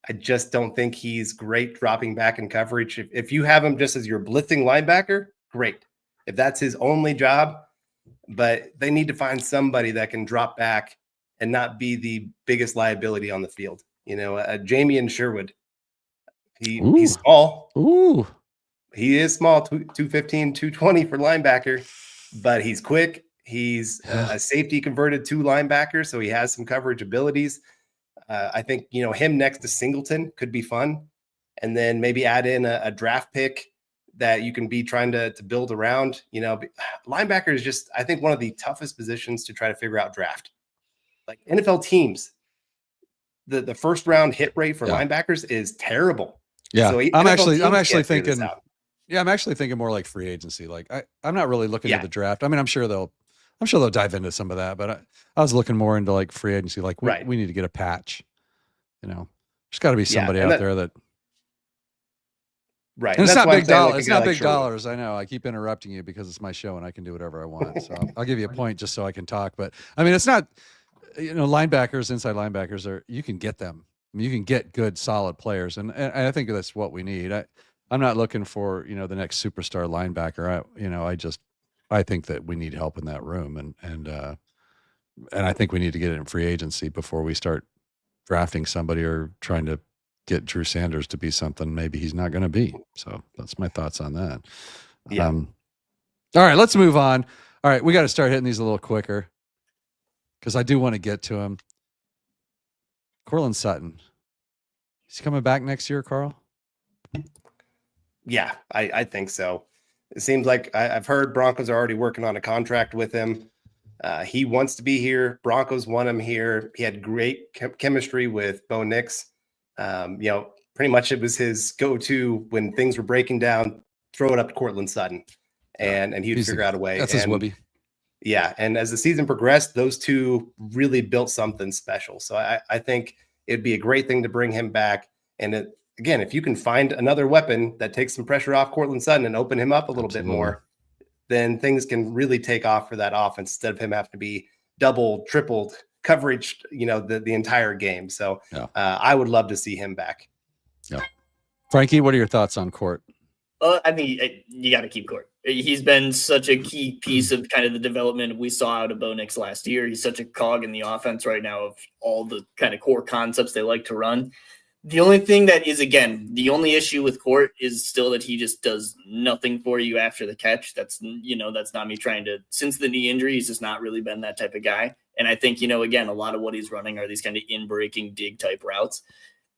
I just don't think he's great dropping back in coverage. If you have him just as your blitzing linebacker, great. If that's his only job, but they need to find somebody that can drop back and not be the biggest liability on the field. Jamie and Sherwood, he's small. Ooh. He is small, 215, 220 for linebacker, but he's quick. He's a safety converted to linebacker, so he has some coverage abilities. I think, him next to Singleton could be fun. And then maybe add in a draft pick that you can be trying to build around. Linebacker is just, I think, one of the toughest positions to try to figure out draft. Like NFL teams, the first round hit rate for linebackers is terrible. Yeah, so I'm actually thinking. Yeah, I'm actually thinking more like free agency. Like I'm not really looking at the draft. I mean, I'm sure they'll dive into some of that, but I was looking more into like free agency. Like we need to get a patch. There's got to be somebody out there that. Right. And it's not big dollars. It's not big dollars. I know. I keep interrupting you because it's my show and I can do whatever I want. So I'll give you a point just so I can talk. But I mean, it's not. Linebackers, inside linebackers you can get them. I mean, you can get good, solid players, and I think that's what we need. I'm not looking for the next superstar linebacker. I think that we need help in that room, and I think we need to get it in free agency before we start drafting somebody or trying to get Drew Sanders to be something maybe he's not going to be. So that's my thoughts on that. Yeah. All right, let's move on. All right, we got to start hitting these a little quicker because I do want to get to him. Courtland Sutton. Is he coming back next year, Carl? Yeah, I think so. It seems like I've heard Broncos are already working on a contract with him. He wants to be here. Broncos want him here. He had great chemistry with Bo Nix. Pretty much it was his go-to when things were breaking down, throw it up to Courtland Sutton. And he'd figure out a way. That's his whoopee. Yeah, and as the season progressed, those two really built something special. So I think it'd be a great thing to bring him back. And again, if you can find another weapon that takes some pressure off Courtland Sutton and open him up a little bit more, then things can really take off for that offense instead of him having to be double, tripled coverage, the entire game. So I would love to see him back. Yeah. Frankie, what are your thoughts on Court? I mean, you got to keep Court. He's been such a key piece of kind of the development we saw out of Bo Nix last year. He's such a cog in the offense right now of all the kind of core concepts they like to run. The only thing that is, again, the only issue with Court is still that he just does nothing for you after the catch. That's not me trying to, since the knee injury, he's just not really been that type of guy. And I think, again, a lot of what he's running are these kind of in-breaking dig type routes.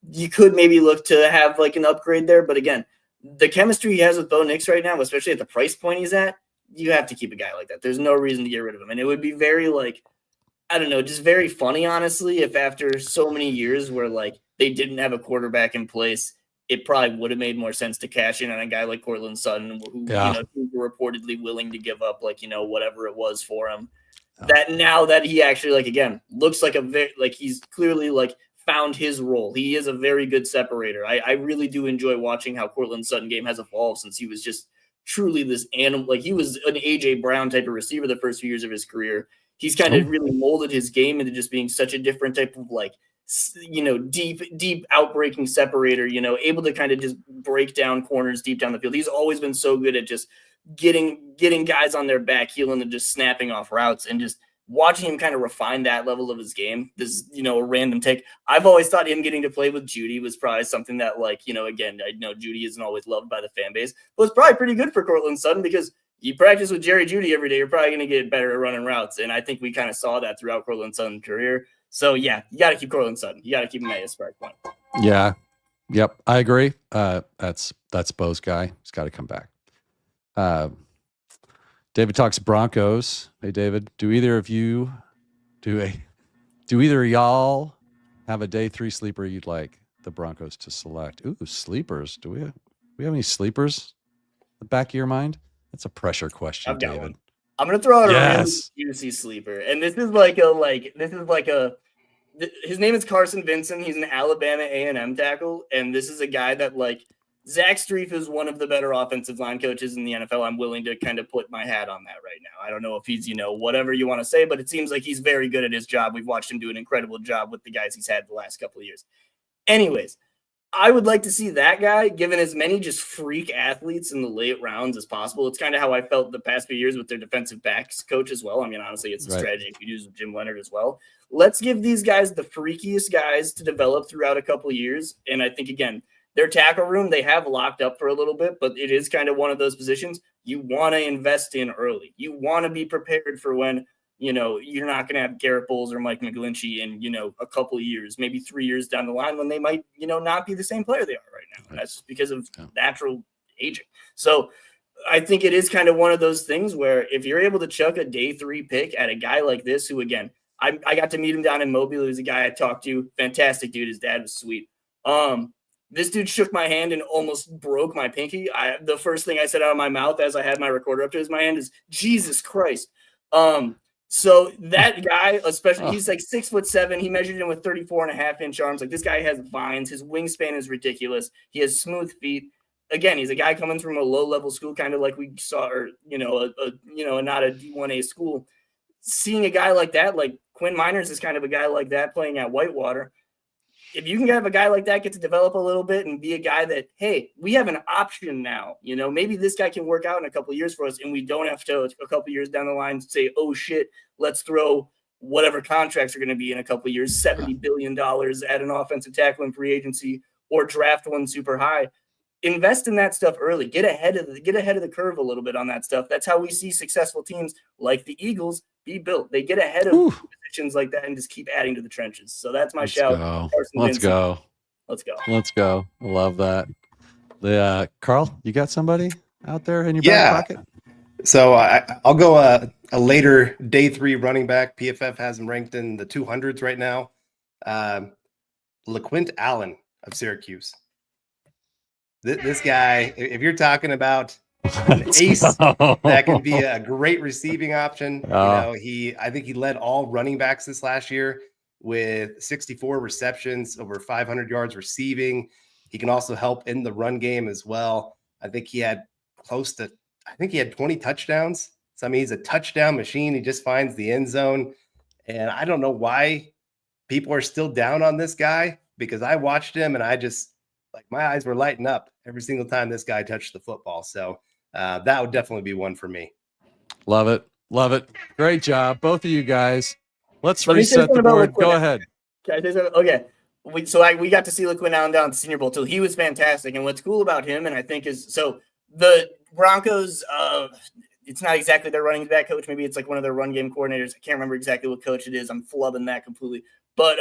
You could maybe look to have like an upgrade there. But again, the chemistry he has with Bo Nix right now, especially at the price point he's at, you have to keep a guy like that. There's no reason to get rid of him. And it would be very just very funny, honestly, if after so many years where like they didn't have a quarterback in place, it probably would have made more sense to cash in on a guy like Cortland Sutton, who were reportedly willing to give up whatever it was for him. That now that he actually again looks like he's clearly found his role. He is a very good separator. I really do enjoy watching how Cortland Sutton game has evolved since he was just truly this animal. He was an AJ Brown type of receiver the first few years of his career. He's kind of really molded his game into just being such a different type of deep outbreaking separator, able to kind of just break down corners deep down the field. He's always been so good at just getting guys on their back, heeling and just snapping off routes, and just watching him kind of refine that level of his game. This, a random take. I've always thought him getting to play with Judy was probably something that again, I know Judy isn't always loved by the fan base, but it's probably pretty good for Cortland Sutton because you practice with Jerry Judy every day, you're probably going to get better at running routes. And I think we kind of saw that throughout Cortland Sutton's career. So yeah, you got to keep Cortland Sutton. You got to keep him at his spark point. Yeah. Yep. I agree. That's Bo's guy. He's got to come back. David talks Broncos. Hey, David, do either of y'all have a day 3 sleeper you'd like the Broncos to select? Ooh, sleepers. Do we have any sleepers in the back of your mind? That's a pressure question, I've got David. one. I'm gonna throw out a random UC sleeper, and this is his name is Carson Vincent. He's an Alabama A&M tackle, and this is a guy that Zach Strief is one of the better offensive line coaches in the NFL. I'm willing to kind of put my hat on that right now. I don't know if he's, whatever you want to say, but it seems like he's very good at his job. We've watched him do an incredible job with the guys he's had the last couple of years. Anyways, I would like to see that guy given as many just freak athletes in the late rounds as possible. It's kind of how I felt the past few years with their defensive backs coach as well. I mean, honestly, it's a strategy we use with Jim Leonard as well. Let's give these guys the freakiest guys to develop throughout a couple of years. And I think, again, their tackle room, they have locked up for a little bit, but it is kind of one of those positions you want to invest in early. You want to be prepared for when, you're not going to have Garrett Bowles or Mike McGlinchey in, a couple of years, maybe 3 years down the line when they might, not be the same player they are right now. And that's just because of natural aging. So I think it is kind of one of those things where if you're able to chuck a day 3 pick at a guy like this, who, again, I got to meet him down in Mobile. He was a guy I talked to. Fantastic dude. His dad was sweet. This dude shook my hand and almost broke my pinky. The first thing I said out of my mouth as I had my recorder up to my hand is, Jesus Christ. So that guy, especially, he's 6'7". He measured in with 34.5-inch arms. This guy has vines. His wingspan is ridiculous. He has smooth feet. Again, he's a guy coming from a low-level school, kind of like we saw, or not a D1A school. Seeing a guy like that, like Quinn Miners is kind of a guy like that playing at Whitewater. If you can have a guy like that get to develop a little bit and be a guy that, hey, we have an option now, maybe this guy can work out in a couple of years for us, and we don't have to a couple of years down the line say, oh shit, let's throw whatever contracts are going to be in a couple of years, $70 billion at an offensive tackle in free agency, or draft one super high. Invest in that stuff early. Get ahead of the curve a little bit on that stuff. That's how we see successful teams like the Eagles be built. They get ahead of positions like that and just keep adding to the trenches. So that's my shout. Let's go. I love that. Carl, you got somebody out there in your back pocket? So I'll go a later day 3 running back. PFF has him ranked in the 200s right now. LaQuint Allen of Syracuse. This guy, if you're talking about an ace that could be a great receiving option, I think he led all running backs this last year with 64 receptions, over 500 yards receiving. He can also help in the run game as well. I think he had 20 touchdowns. So, I mean, he's a touchdown machine. He just finds the end zone. And I don't know why people are still down on this guy, because I watched him and I just, my eyes were lighting up every single time this guy touched the football. So That would definitely be one for me. Love it. Love it. Great job, both of you guys. Let's Let me say reset the something about board. LaQuinn. Go ahead. Can I say something? Okay. We got to see LaQuinn Allen down at the Senior Bowl too. He was fantastic. And what's cool about him, and I think is so the Broncos, it's not exactly their running back coach. Maybe it's like one of their run game coordinators. I can't remember exactly what coach it is. I'm flubbing that completely. But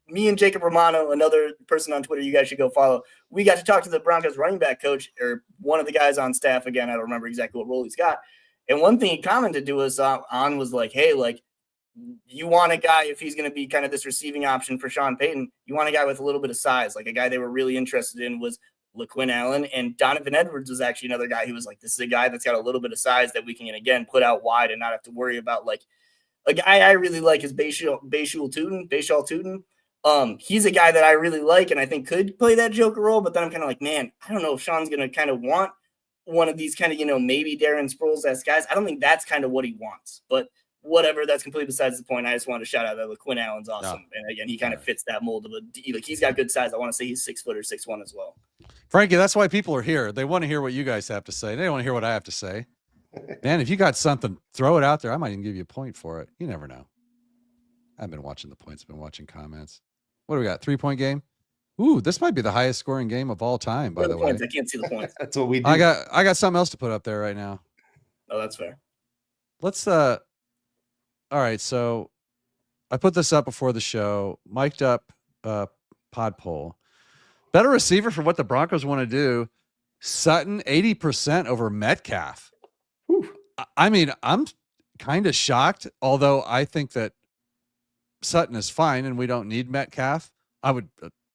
me and Jacob Romano, another person on Twitter you guys should go follow, we got to talk to the Broncos running back coach, or one of the guys on staff. Again, I don't remember exactly what role he's got. And one thing he commented to us on was like, hey, like, you want a guy, if he's going to be kind of this receiving option for Sean Payton, you want a guy with a little bit of size. Like a guy they were really interested in was LaQuinn Allen, and Donovan Edwards was actually another guy who was like, this is a guy that's got a little bit of size that we can, again, put out wide and not have to worry about. Like a guy I really like is Bashal Tootin. He's a guy that I really like and I think could play that Joker role, but then I'm kind of like, man, I don't know if Sean's going to kind of want one of these kind of, maybe Darren Sproles-esque guys. I don't think that's kind of what he wants, but whatever, that's completely besides the point. I just wanted to shout out that LaQuinn Allen's awesome. No. And again, he kind of fits that mold of he's got good size. I want to say he's 6 foot or 6'1" as well. Frankie, that's why people are here. They want to hear what you guys have to say. They don't want to hear what I have to say. Man, if you got something, throw it out there. I might even give you a point for it. You never know. I've been watching the points. I've been watching comments. What do we got? 3-point game? Ooh, this might be the highest scoring game of all time, by the way. I can't see the points. That's what we do. I got something else to put up there right now. Oh, that's fair. Let's all right, so I put this up before the show. Mic'd up pod poll. Better receiver for what the Broncos want to do. Sutton 80% over Metcalf. Whew. I mean, I'm kind of shocked, although I think that Sutton is fine and we don't need Metcalf. I wouldn't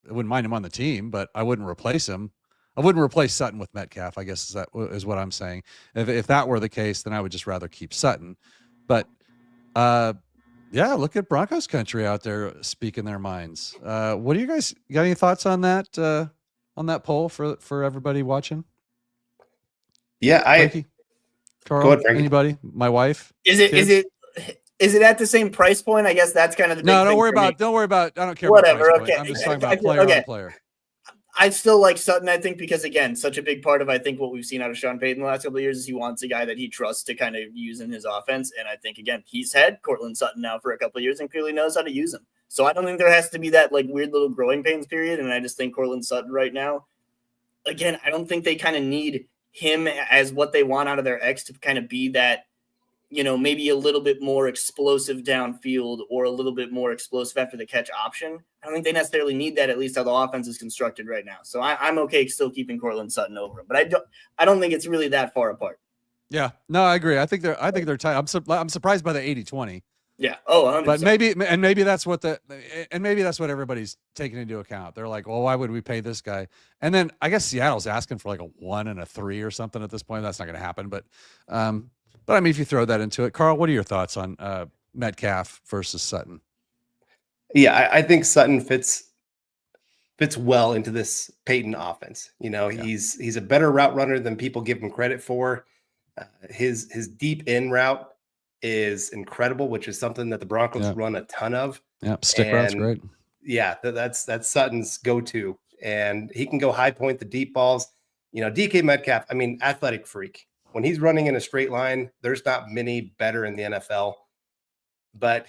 mind him on the team, but I wouldn't replace him. I wouldn't replace Sutton with Metcalf, I guess is what I'm saying. If that were the case, then I would just rather keep Sutton. But yeah, look at Broncos country out there speaking their minds. What do you guys got any thoughts on that poll for everybody watching? Yeah, Frankie? Carl, go ahead, Frankie. Anybody? My wife? Is it at the same price point? I guess that's kind of the big No, thing don't worry about I don't care whatever, about price okay. point. I'm just talking about player on player. I still like Sutton, I think, because, again, such a big part of, I think, what we've seen out of Sean Payton the last couple of years is he wants a guy that he trusts to kind of use in his offense. And I think, again, he's had Cortland Sutton now for a couple of years and clearly knows how to use him. So I don't think there has to be that, like, weird little growing pains period. And I just think Cortland Sutton right now, again, I don't think they kind of need him as what they want out of their X to kind of be that, maybe a little bit more explosive downfield or a little bit more explosive after the catch option. I don't think they necessarily need that, at least how the offense is constructed right now. So I'm okay still keeping Cortland Sutton over him, but I don't think it's really that far apart. Yeah, no, I agree. I think they're tight. I'm surprised by the 80-20. Yeah. Oh, 100%. But maybe that's what everybody's taking into account. They're like, well, why would we pay this guy? And then I guess Seattle's asking for like a 1 and a 3 or something at this point. That's not going to happen. But I mean, if you throw that into it, Carl, what are your thoughts on Metcalf versus Sutton? Yeah, I think Sutton fits well into this Payton offense. He's a better route runner than people give him credit for. His deep in route is incredible, which is something that the Broncos run a ton of. Yeah, stick route's great. Yeah, that's Sutton's go-to, and he can go high point the deep balls. DK Metcalf, I mean, athletic freak. When he's running in a straight line, there's not many better in the NFL. But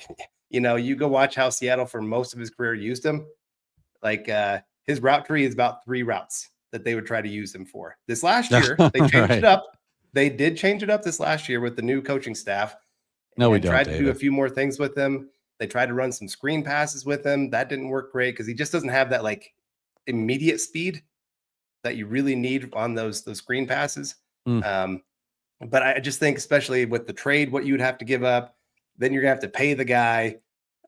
you go watch how Seattle for most of his career used him. Like his route tree is about 3 routes that they would try to use him for. This last year, they changed it up. They did change it up this last year with the new coaching staff. No, we don't. Tried to do a few more things with him. They tried to run some screen passes with him. That didn't work great because he just doesn't have that like immediate speed that you really need on those screen passes. But I just think, especially with the trade, what you would have to give up, then you're going to have to pay the guy.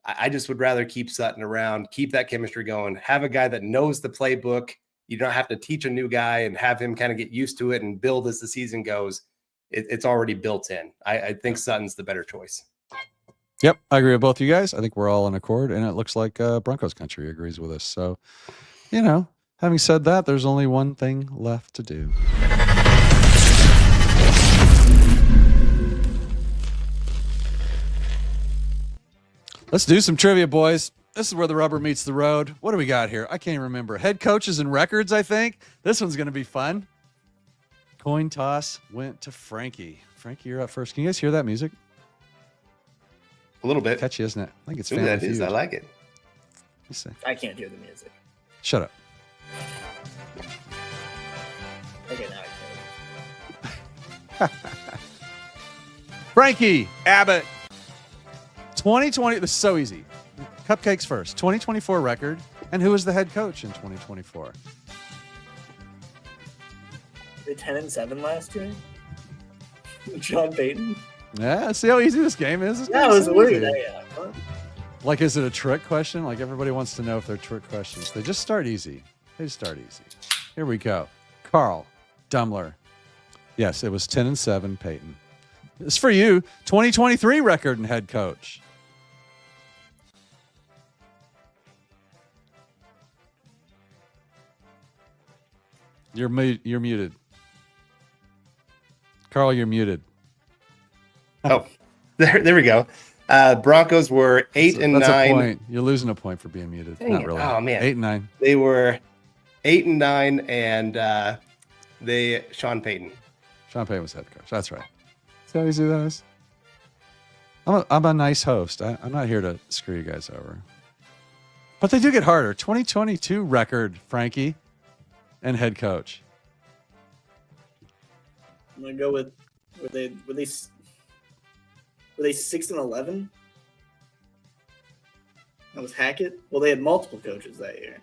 I just would rather keep Sutton around, keep that chemistry going, have a guy that knows the playbook. You don't have to teach a new guy and have him kind of get used to it and build as the season goes. It's already built in. I think Sutton's the better choice. Yep, I agree with both of you guys. I think we're all in accord, and it looks like Broncos country agrees with us. So, having said that, there's only one thing left to do. Let's do some trivia, boys. This is where the rubber meets the road. What do we got here? I can't even remember. Head coaches and records, I think. This one's going to be fun. Coin toss went to Frankie. Frankie, you're up first. Can you guys hear that music? A little bit. Catchy, isn't it? I think it's Ooh, Family that is. Feud. I like it. Let's see. I can't hear the music. Shut up. Okay, now I can. Frankie Abbott. 2020. This is so easy. Cupcakes first. 2024 record. And who was the head coach in 2024? They 10-7 last year. Sean Payton. Yeah, see how easy this game is? That was so weird. easy. Huh? Like, is it a trick question? Like, everybody wants to know if they're trick questions. They just start easy. They just start easy. Here we go. Carl Dumler. Yes, it was 10-7, Peyton. It's for you. 2023 record and head coach. You're muted. Carl, you're muted. Oh, there we go. Broncos were 8-9. That's a point. You're losing a point for being muted. Dang Not it. really. Oh, man. 8-9. They were 8-9, and Sean Payton. Sean Payton was head coach. That's right. See how easy that is? I'm a nice host. I'm not here to screw you guys over. But they do get harder. 2022 record, Frankie, and head coach. I'm gonna go with were they 6-11? That was Hackett. Well, they had multiple coaches that year.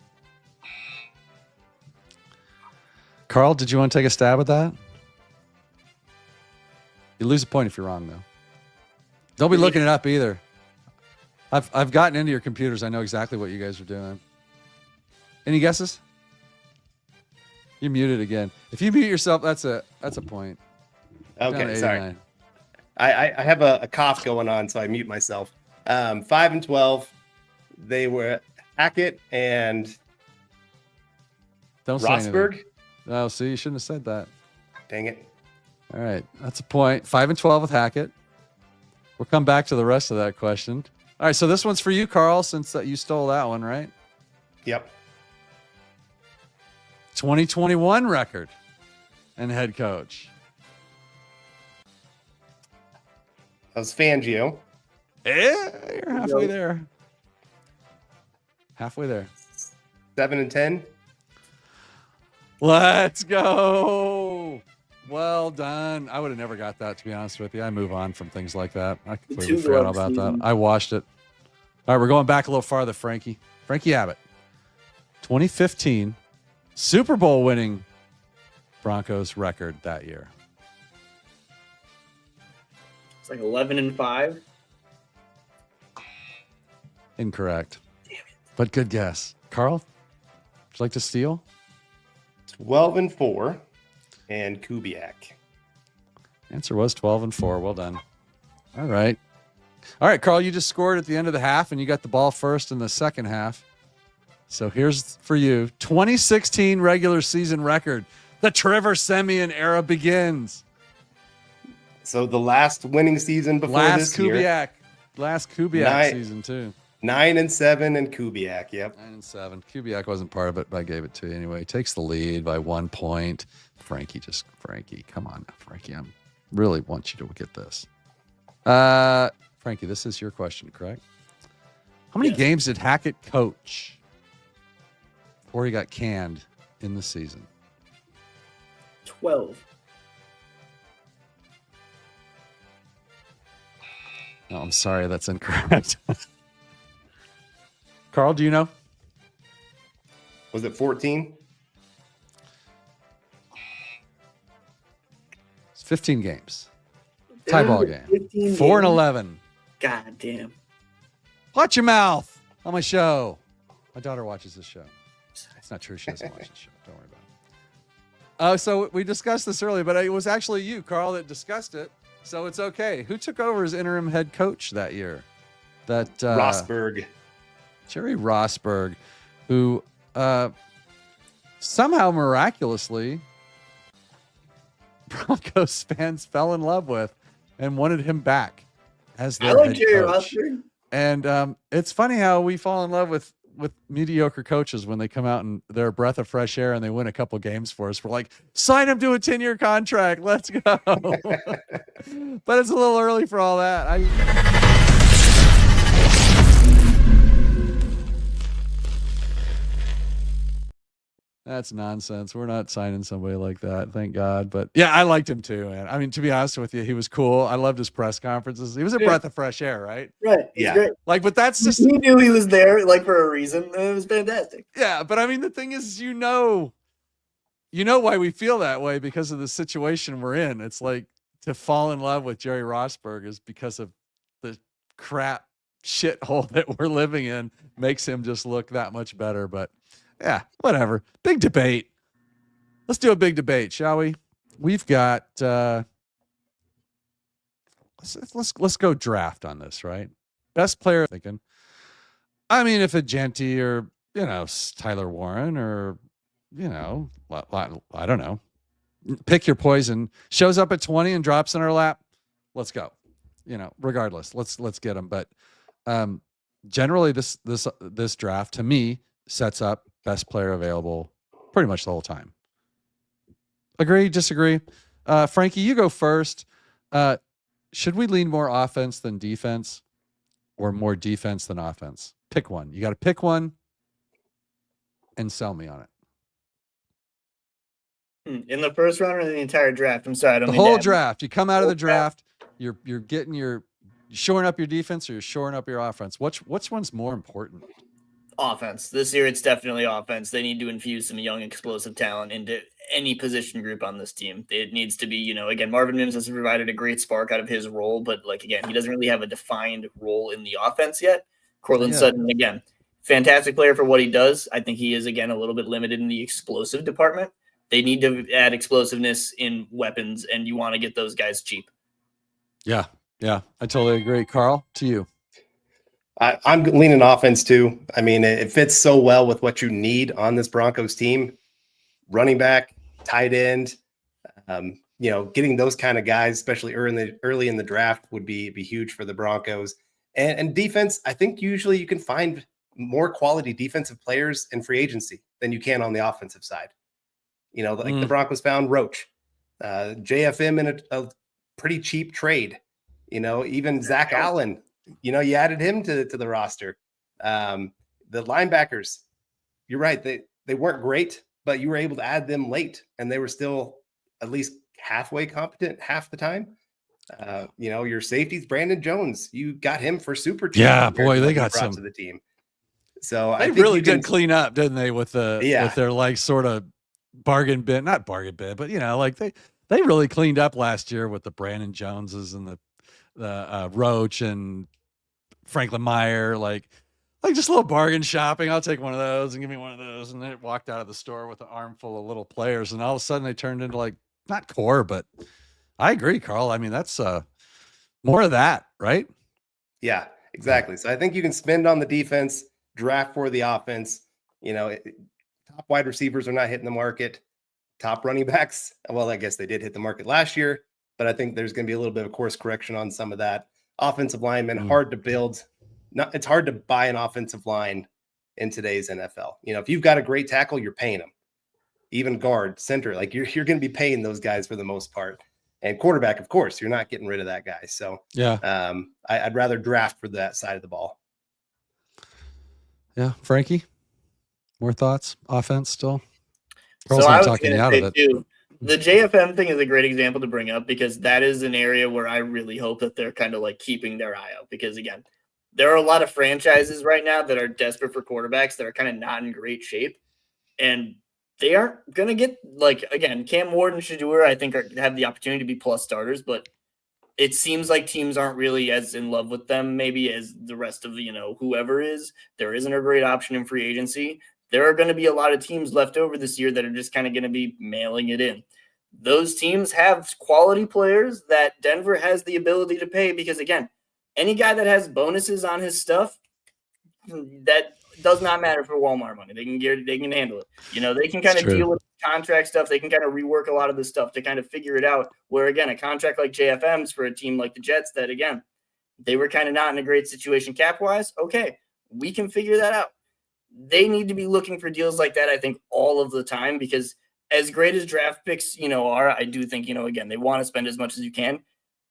Carl, did you want to take a stab at that? You lose a point if you're wrong, though. Don't be looking it up either. I've gotten into your computers. I know exactly what you guys are doing. Any guesses? You're muted again. If you mute yourself, that's a point. Down Okay, to sorry. 89. I have a cough going on, so I mute myself. 5-12. They were Hackett and Don't say anything. Rosberg. Oh, see, you shouldn't have said that. Dang it. All right, that's a point. 5-12 with Hackett. We'll come back to the rest of that question. All right, so this one's for you, Carl, since you stole that one, right? Yep. 2021 record and head coach. That was Fangio. Yeah, you're halfway there. Halfway there. 7-10. Let's go. Well done. I would have never got that, to be honest with you. I move on from things like that. I completely forgot about that. I watched it. All right, we're going back a little farther, Frankie. Frankie Abbott. 2015 Super Bowl winning Broncos record that year. It's like 11-5. Incorrect. Damn it. But good guess. Carl, would you like to steal? 12-4. And Kubiak. Answer was 12-4. Well done. All right. All right, Carl, you just scored at the end of the half, and you got the ball first in the second half. So here's for you. 2016 regular season record. The Trevor Siemian era begins. So the last winning season before this year. Last Kubiak season, too. 9-7 and Kubiak. Yep. 9-7. Kubiak wasn't part of it, but I gave it to you anyway. He takes the lead by 1 point. Frankie, come on now, Frankie. I really want you to get this. Frankie, this is your question, correct? How many games did Hackett coach before he got canned in the season? 12. No, I'm sorry, that's incorrect. Carl, do you know? Was it 14? It's 15 games. Tie ball game. 15 4-11. God damn. Watch your mouth on my show. My daughter watches this show. It's not true. She doesn't watch the show. Don't worry about it. So we discussed this earlier, but it was actually you, Carl, that discussed it. So it's okay. Who took over as interim head coach that year? That Rosberg. Jerry Rosberg, who somehow miraculously Broncos fans fell in love with and wanted him back as their I like head Jerry coach. Rosberg. And it's funny how we fall in love with with mediocre coaches when they come out and they're a breath of fresh air and they win a couple games for us. We're like, sign him to a 10-year contract. Let's go. But it's a little early for all that. That's nonsense. We're not signing somebody like that. Thank God. But yeah, I liked him too, man. I mean, to be honest with you, he was cool. I loved his press conferences. He was a breath of fresh air, right? Right. He's great. Like, but that's just, he knew he was there like for a reason. And it was fantastic. Yeah. But I mean, the thing is, you know why we feel that way, because of the situation we're in. It's like, to fall in love with Jerry Rosberg is because of the crap shithole that we're living in makes him just look that much better. But yeah, whatever. Big debate. Let's do a big debate, shall we? We've got let's go draft on this, right? Best player thinking. I mean, if a Genty or Tyler Warren or I don't know. Pick your poison. Shows up at 20 and drops in our lap. Let's go. Regardless, let's get him. But generally, this draft to me sets up best player available pretty much the whole time. Agree? Disagree? Frankie, you go first. Should we lean more offense than defense, or more defense than offense? Pick one. You got to pick one and sell me on it. In the first round or the entire draft? I'm sorry, I don't the mean whole that. draft. You come out of the draft, you're getting you're shoring up your defense, or you're shoring up your offense. Which one's more important? Offense. This year, it's definitely offense. They need to infuse some young, explosive talent into any position group on this team. It needs to be, again, Marvin Mims has provided a great spark out of his role, but again, he doesn't really have a defined role in the offense yet. Cortland Sutton, again, fantastic player for what he does. I think he is, again, a little bit limited in the explosive department. They need to add explosiveness in weapons, and you want to get those guys cheap. Yeah, I totally agree. Carl, to you. I'm leaning offense too. I mean, it fits so well with what you need on this Broncos team. Running back, tight end, getting those kind of guys, especially early in the draft, would be huge for the Broncos. And defense, I think usually you can find more quality defensive players in free agency than you can on the offensive side. The Broncos found Roach, JFM in a pretty cheap trade. Even Zach Allen. You added him to the roster. The linebackers, you're right. They weren't great, but you were able to add them late, and they were still at least halfway competent half the time. Your safeties, Brandon Jones, you got him for super cheap. Yeah, boy, they got some to the team. So they really did clean up, didn't they? With their sort of bargain bin, not bargain bin, but they really cleaned up last year with the Brandon Joneses and the Roach and Franklin Meyer, like just a little bargain shopping. I'll take one of those and give me one of those. And they walked out of the store with an armful of little players, and all of a sudden they turned into not core, but I agree, Carl. I mean, that's more of that, right? Yeah, exactly. So I think you can spend on the defense, draft for the offense. Top wide receivers are not hitting the market. Top running backs, well, I guess they did hit the market last year, but I think there's going to be a little bit of course correction on some of that. Offensive linemen, hard to build. It's hard to buy an offensive line in today's NFL. If you've got a great tackle, you're paying them. Even guard, center, you're going to be paying those guys for the most part. And quarterback, of course, you're not getting rid of that guy. So yeah, I'd rather draft for that side of the ball. Yeah, Frankie, more thoughts? Offense still? Pearl's not talking out of it. Too, the JFM thing is a great example to bring up, because that is an area where I really hope that they're kind of keeping their eye out, because again, there are a lot of franchises right now that are desperate for quarterbacks that are kind of not in great shape, and they aren't going to get again, Cam Ward and Shedeur, I think have the opportunity to be plus starters, but it seems like teams aren't really as in love with them maybe as the rest of whoever is. There isn't a great option in free agency. There are going to be a lot of teams left over this year that are just kind of going to be mailing it in. Those teams have quality players that Denver has the ability to pay, because again, any guy that has bonuses on his stuff, that does not matter for Walmart money. They can handle it. They can kind of deal with contract stuff. They can kind of rework a lot of this stuff to kind of figure it out. Where again, a contract like JFM's for a team like the Jets, that again, they were kind of not in a great situation cap wise. Okay, we can figure that out. they need to be looking for deals like that, I think, all of the time, because as great as draft picks, are, I do think, again, they want to spend as much as you can.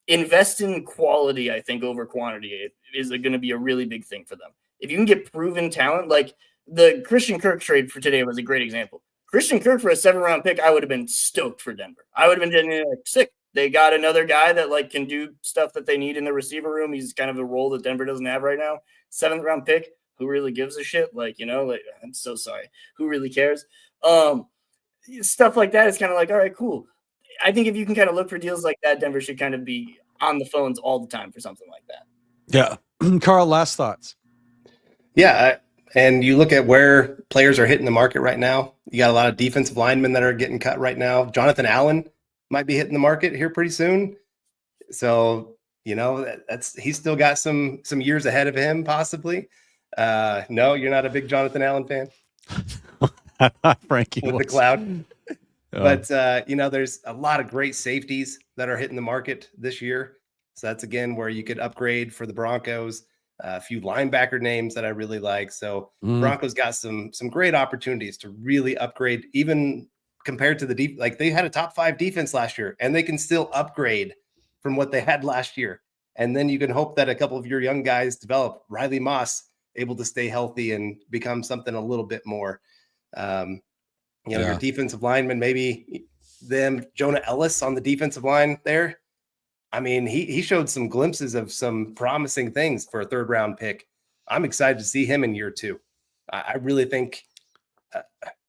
Invest in quality, I think, over quantity is going to be a really big thing for them. If you can get proven talent, like the Christian Kirk trade for today was a great example. Christian Kirk for a 7th-round pick, I would have been stoked for Denver. I would have been genuinely like, sick. They got another guy that like can do stuff that they need in the receiver room. He's kind of a role that Denver doesn't have right now. 7th-round pick. Who really gives a shit? Like, I'm so sorry. Who really cares? Stuff like that is kind of like, all right, cool. I think if you can kind of look for deals like that, Denver should kind of be on the phones all the time for something like that. Yeah. Carl, last thoughts. Yeah. And you look at where players are hitting the market right now. You got a lot of defensive linemen that are getting cut right now. Jonathan Allen might be hitting the market here pretty soon. So, he's still got some years ahead of him, possibly. No, you're not a big Jonathan Allen fan? Frankie with was. The cloud. But, there's a lot of great safeties that are hitting the market this year. So that's, again, where you could upgrade for the Broncos. A few linebacker names that I really like. So Broncos got some great opportunities to really upgrade, even compared to the deep. Like they had a top 5 defense last year, and they can still upgrade from what they had last year. And then you can hope that a couple of your young guys develop. Riley Moss able to stay healthy and become something a little bit more. Your defensive lineman, maybe them, Jonah Ellis on the defensive line there. I mean, he showed some glimpses of some promising things for a 3rd-round pick. I'm excited to see him in year 2. I really think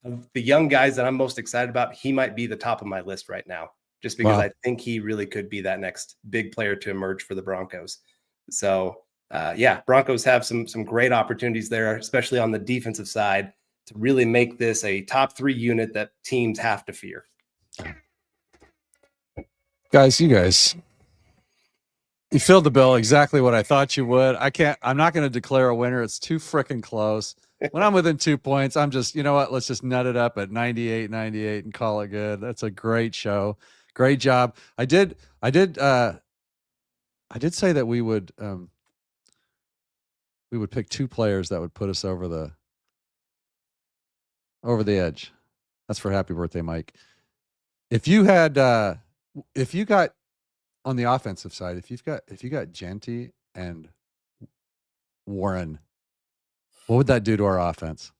of the young guys that I'm most excited about, he might be the top of my list right now, just because I think he really could be that next big player to emerge for the Broncos. So, Broncos have some great opportunities there, especially on the defensive side, to really make this a top 3 unit that teams have to fear. Guys, you filled the bill exactly what I thought you would. I'm not going to declare a winner. It's too freaking close. When I'm within 2 points, I'm just, you know what? Let's just nut it up at 98 and call it good. That's a great show. Great job. I did say that we would pick 2 players that would put us over the edge. That's for happy birthday, Mike. If you got on the offensive side, if you got Genty and Warren, what would that do to our offense?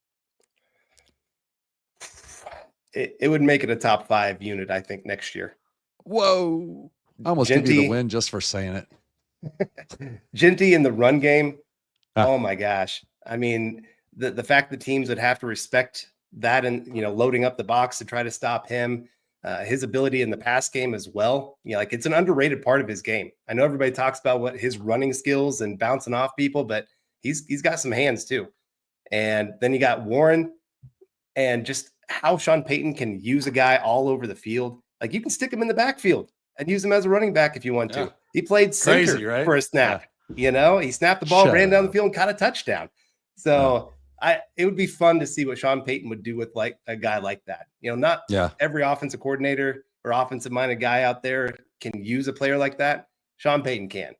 It would make it a top 5 unit, I think, next year. Whoa. I almost give you the win just for saying it. Genty in the run game. Oh my gosh. I mean, the fact that teams would have to respect that and, loading up the box to try to stop him. His ability in the pass game as well. It's an underrated part of his game. I know everybody talks about what his running skills and bouncing off people, but he's got some hands too. And then you got Warren, and just how Sean Payton can use a guy all over the field. Like you can stick him in the backfield and use him as a running back if you want to. He played center for a snap. He snapped the ball, ran down the field, and caught a touchdown. So it would be fun to see what Sean Payton would do with like a guy like that. Not every offensive coordinator or offensive minded guy out there can use a player like that. Sean Payton can.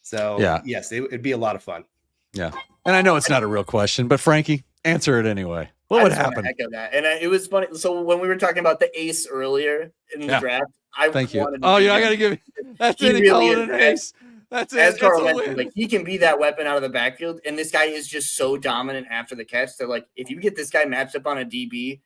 So yes, it'd be a lot of fun. Yeah. And I know it's not a real question, but Frankie, answer it anyway. What would happen? Echo that. And it was funny. So when we were talking about the ace earlier in the draft, thank you. I got to give you. That's it. He called it an ace. That's it. As Carl mentioned, like he can be that weapon out of the backfield, and this guy is just so dominant after the catch. So like, if you get this guy matched up on a DB,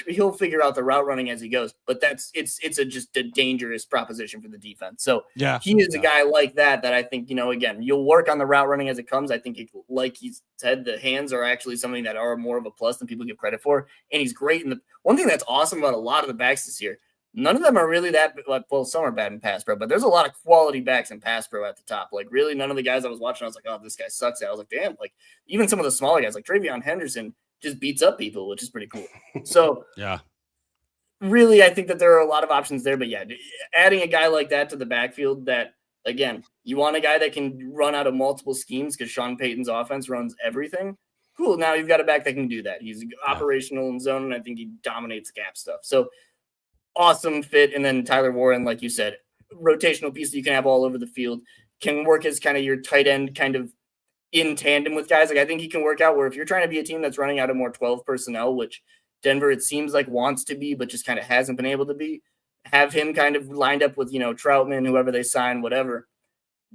he'll figure out the route running as he goes. But it's just a dangerous proposition for the defense. So he is a guy like that I think, again, you'll work on the route running as it comes. I think like he said, the hands are actually something that are more of a plus than people give credit for. And he's great in the one thing that's awesome about a lot of the backs this year. None of them are really that well, some are bad in pass pro, but there's a lot of quality backs in pass pro at the top. Like really none of the guys I was watching, I was like, oh, this guy sucks. I was like, damn, like even some of the smaller guys like Travion Henderson just beats up people, which is pretty cool. So really, I think that there are a lot of options there, but adding a guy like that to the backfield that, again, you want a guy that can run out of multiple schemes because Sean Payton's offense runs everything. Cool. Now you've got a back that can do that. He's operational in zone, and I think he dominates gap stuff. So awesome fit. And then Tyler Warren, like you said, rotational piece that you can have all over the field, can work as kind of your tight end kind of in tandem with guys. Like I think he can work out where if you're trying to be a team that's running out of more 12 personnel, which Denver, it seems like wants to be, but just kind of hasn't been able to be, have him kind of lined up with, Troutman, whoever they sign, whatever.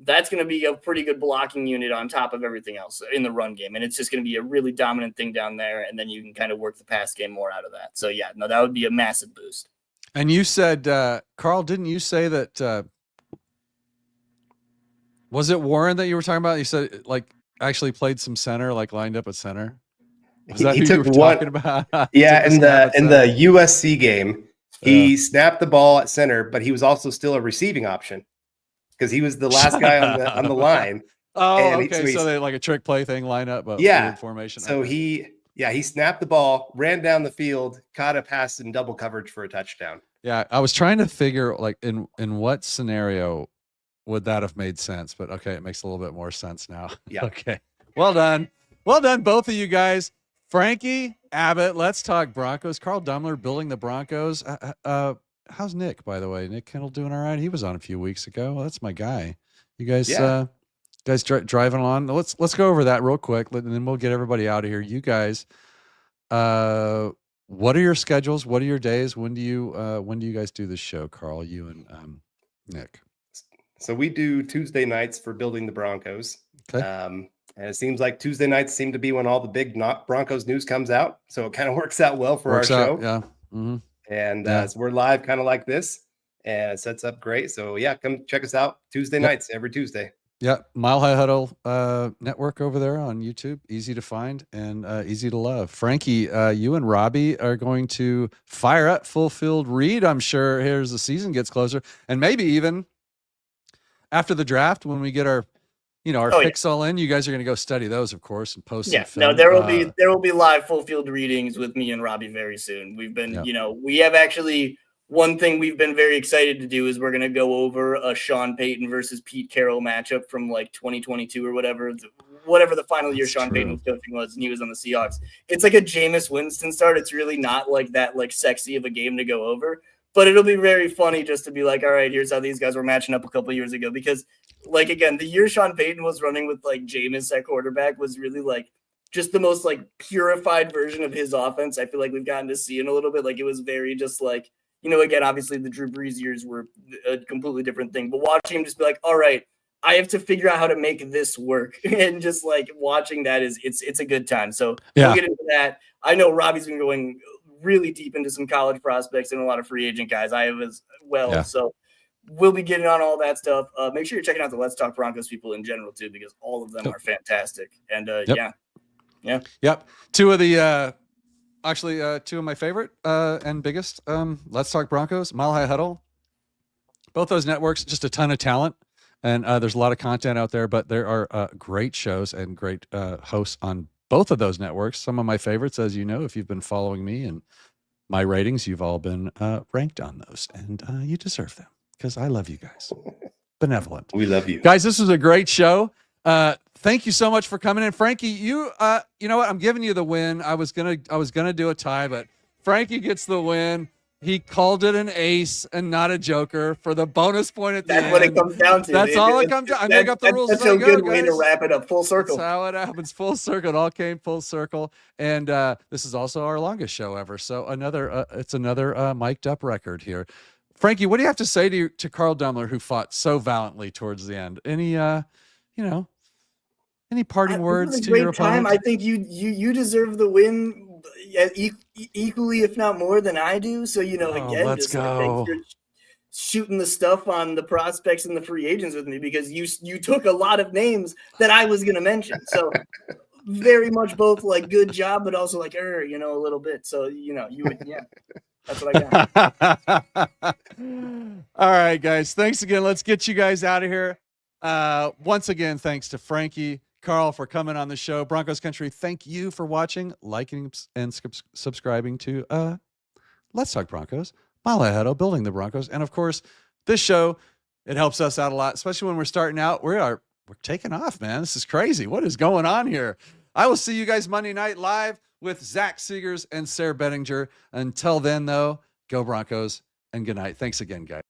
That's going to be a pretty good blocking unit on top of everything else in the run game. And it's just going to be a really dominant thing down there. And then you can kind of work the pass game more out of that. So yeah, no, that would be a massive boost. And you said, Carl, didn't you say that, was it Warren that you were talking about? You said like actually played some center, like lined up at center. Was that who you were talking about? Yeah. In the USC game, he snapped the ball at center, but he was also still a receiving option because he was the last guy on the line. Oh, okay. So they like a trick play thing, line up, but formation. So he snapped the ball, ran down the field, caught a pass in double coverage for a touchdown. Yeah, I was trying to figure like in what scenario would that have made sense, but okay, it makes a little bit more sense now. Yeah. Okay. Well done, both of you guys. Frankie, Abbott, let's talk Broncos. Carl Dumler building the Broncos. How's Nick, by the way? Nick Kendall doing all right? He was on a few weeks ago. Well, that's my guy. You guys, driving on. Let's go over that real quick, and then we'll get everybody out of here. You guys, what are your schedules? What are your days? When do you guys do this show, Carl? You and Nick. So we do Tuesday nights for building the Broncos. Okay. And it seems like Tuesday nights seem to be when all the big Broncos news comes out. So it kind of works out well for our show. Yeah. Mm-hmm. And so we're live kind of like this, and it sets up great. So yeah, come check us out Tuesday nights, every Tuesday. Yeah. Mile High Huddle network over there on YouTube. Easy to find and easy to love. Frankie, you and Robbie are going to fire up full field read, I'm sure, here as the season gets closer. And maybe even after the draft, when we get our picks all in, you guys are going to go study those, of course, and post. Yeah, film. No, there will be live full field readings with me and Robbie very soon. We've been, we have actually one thing we've been very excited to do is we're going to go over a Sean Payton versus Pete Carroll matchup from like 2022 or whatever the final year Sean Payton was coaching was, and he was on the Seahawks. It's like a Jameis Winston start. It's really not like that, like sexy of a game to go over, but it'll be very funny just to be like, all right, here's how these guys were matching up a couple years ago, because like, again, the year Sean Payton was running with like Jameis at quarterback was really like just the most like purified version of his offense. I feel like we've gotten to see in a little bit. Like it was very just like, again, obviously the Drew Brees years were a completely different thing, but watching him just be like, all right, I have to figure out how to make this work. And just like watching that it's a good time. So we'll get into that. I know Robbie's been going really deep into some college prospects and a lot of free agent guys. I have as well. Yeah. So we'll be getting on all that stuff. Make sure you're checking out the Let's Talk Broncos people in general too, because all of them are fantastic. And Yep. Two of the two of my favorite and biggest Let's Talk Broncos, Mile High Huddle. Both those networks, just a ton of talent, and there's a lot of content out there. But there are great shows and great hosts on both of those networks. Some of my favorites, as you know, if you've been following me and my ratings, you've all been ranked on those, and you deserve them. Because I love you guys. Benevolent. We love you. Guys, this was a great show. Thank you so much for coming in. Frankie, you know what? I'm giving you the win. I was gonna do a tie, but Frankie gets the win. He called it an ace and not a joker for the bonus point at the end. That's what it comes down to. That's all it comes down. I make up the rules. That's a good way to wrap it up. Full circle. That's how it happens. Full circle. It all came full circle. And this is also our longest show ever. So it's another mic'd up record here. Frankie, what do you have to say to Carl Dumler, who fought so valiantly towards the end? Any parting words to your opponent? I think you deserve the win equally, if not more, than I do. So again, let's go. Thanks for shooting the stuff on the prospects and the free agents with me, because you took a lot of names that I was going to mention. So very much both like good job, but also like a little bit. So that's what I got. All right, guys. Thanks again. Let's get you guys out of here. Once again, thanks to Frankie, Carl for coming on the show. Broncos Country, thank you for watching, liking, and subscribing to Let's Talk Broncos, Mile High Huddle, Building the Broncos. And of course, this show, it helps us out a lot, especially when we're starting out. We're taking off, man. This is crazy. What is going on here? I will see you guys Monday night live with Zach Seegers and Sarah Bettinger. Until then, though, go Broncos and good night. Thanks again, guys.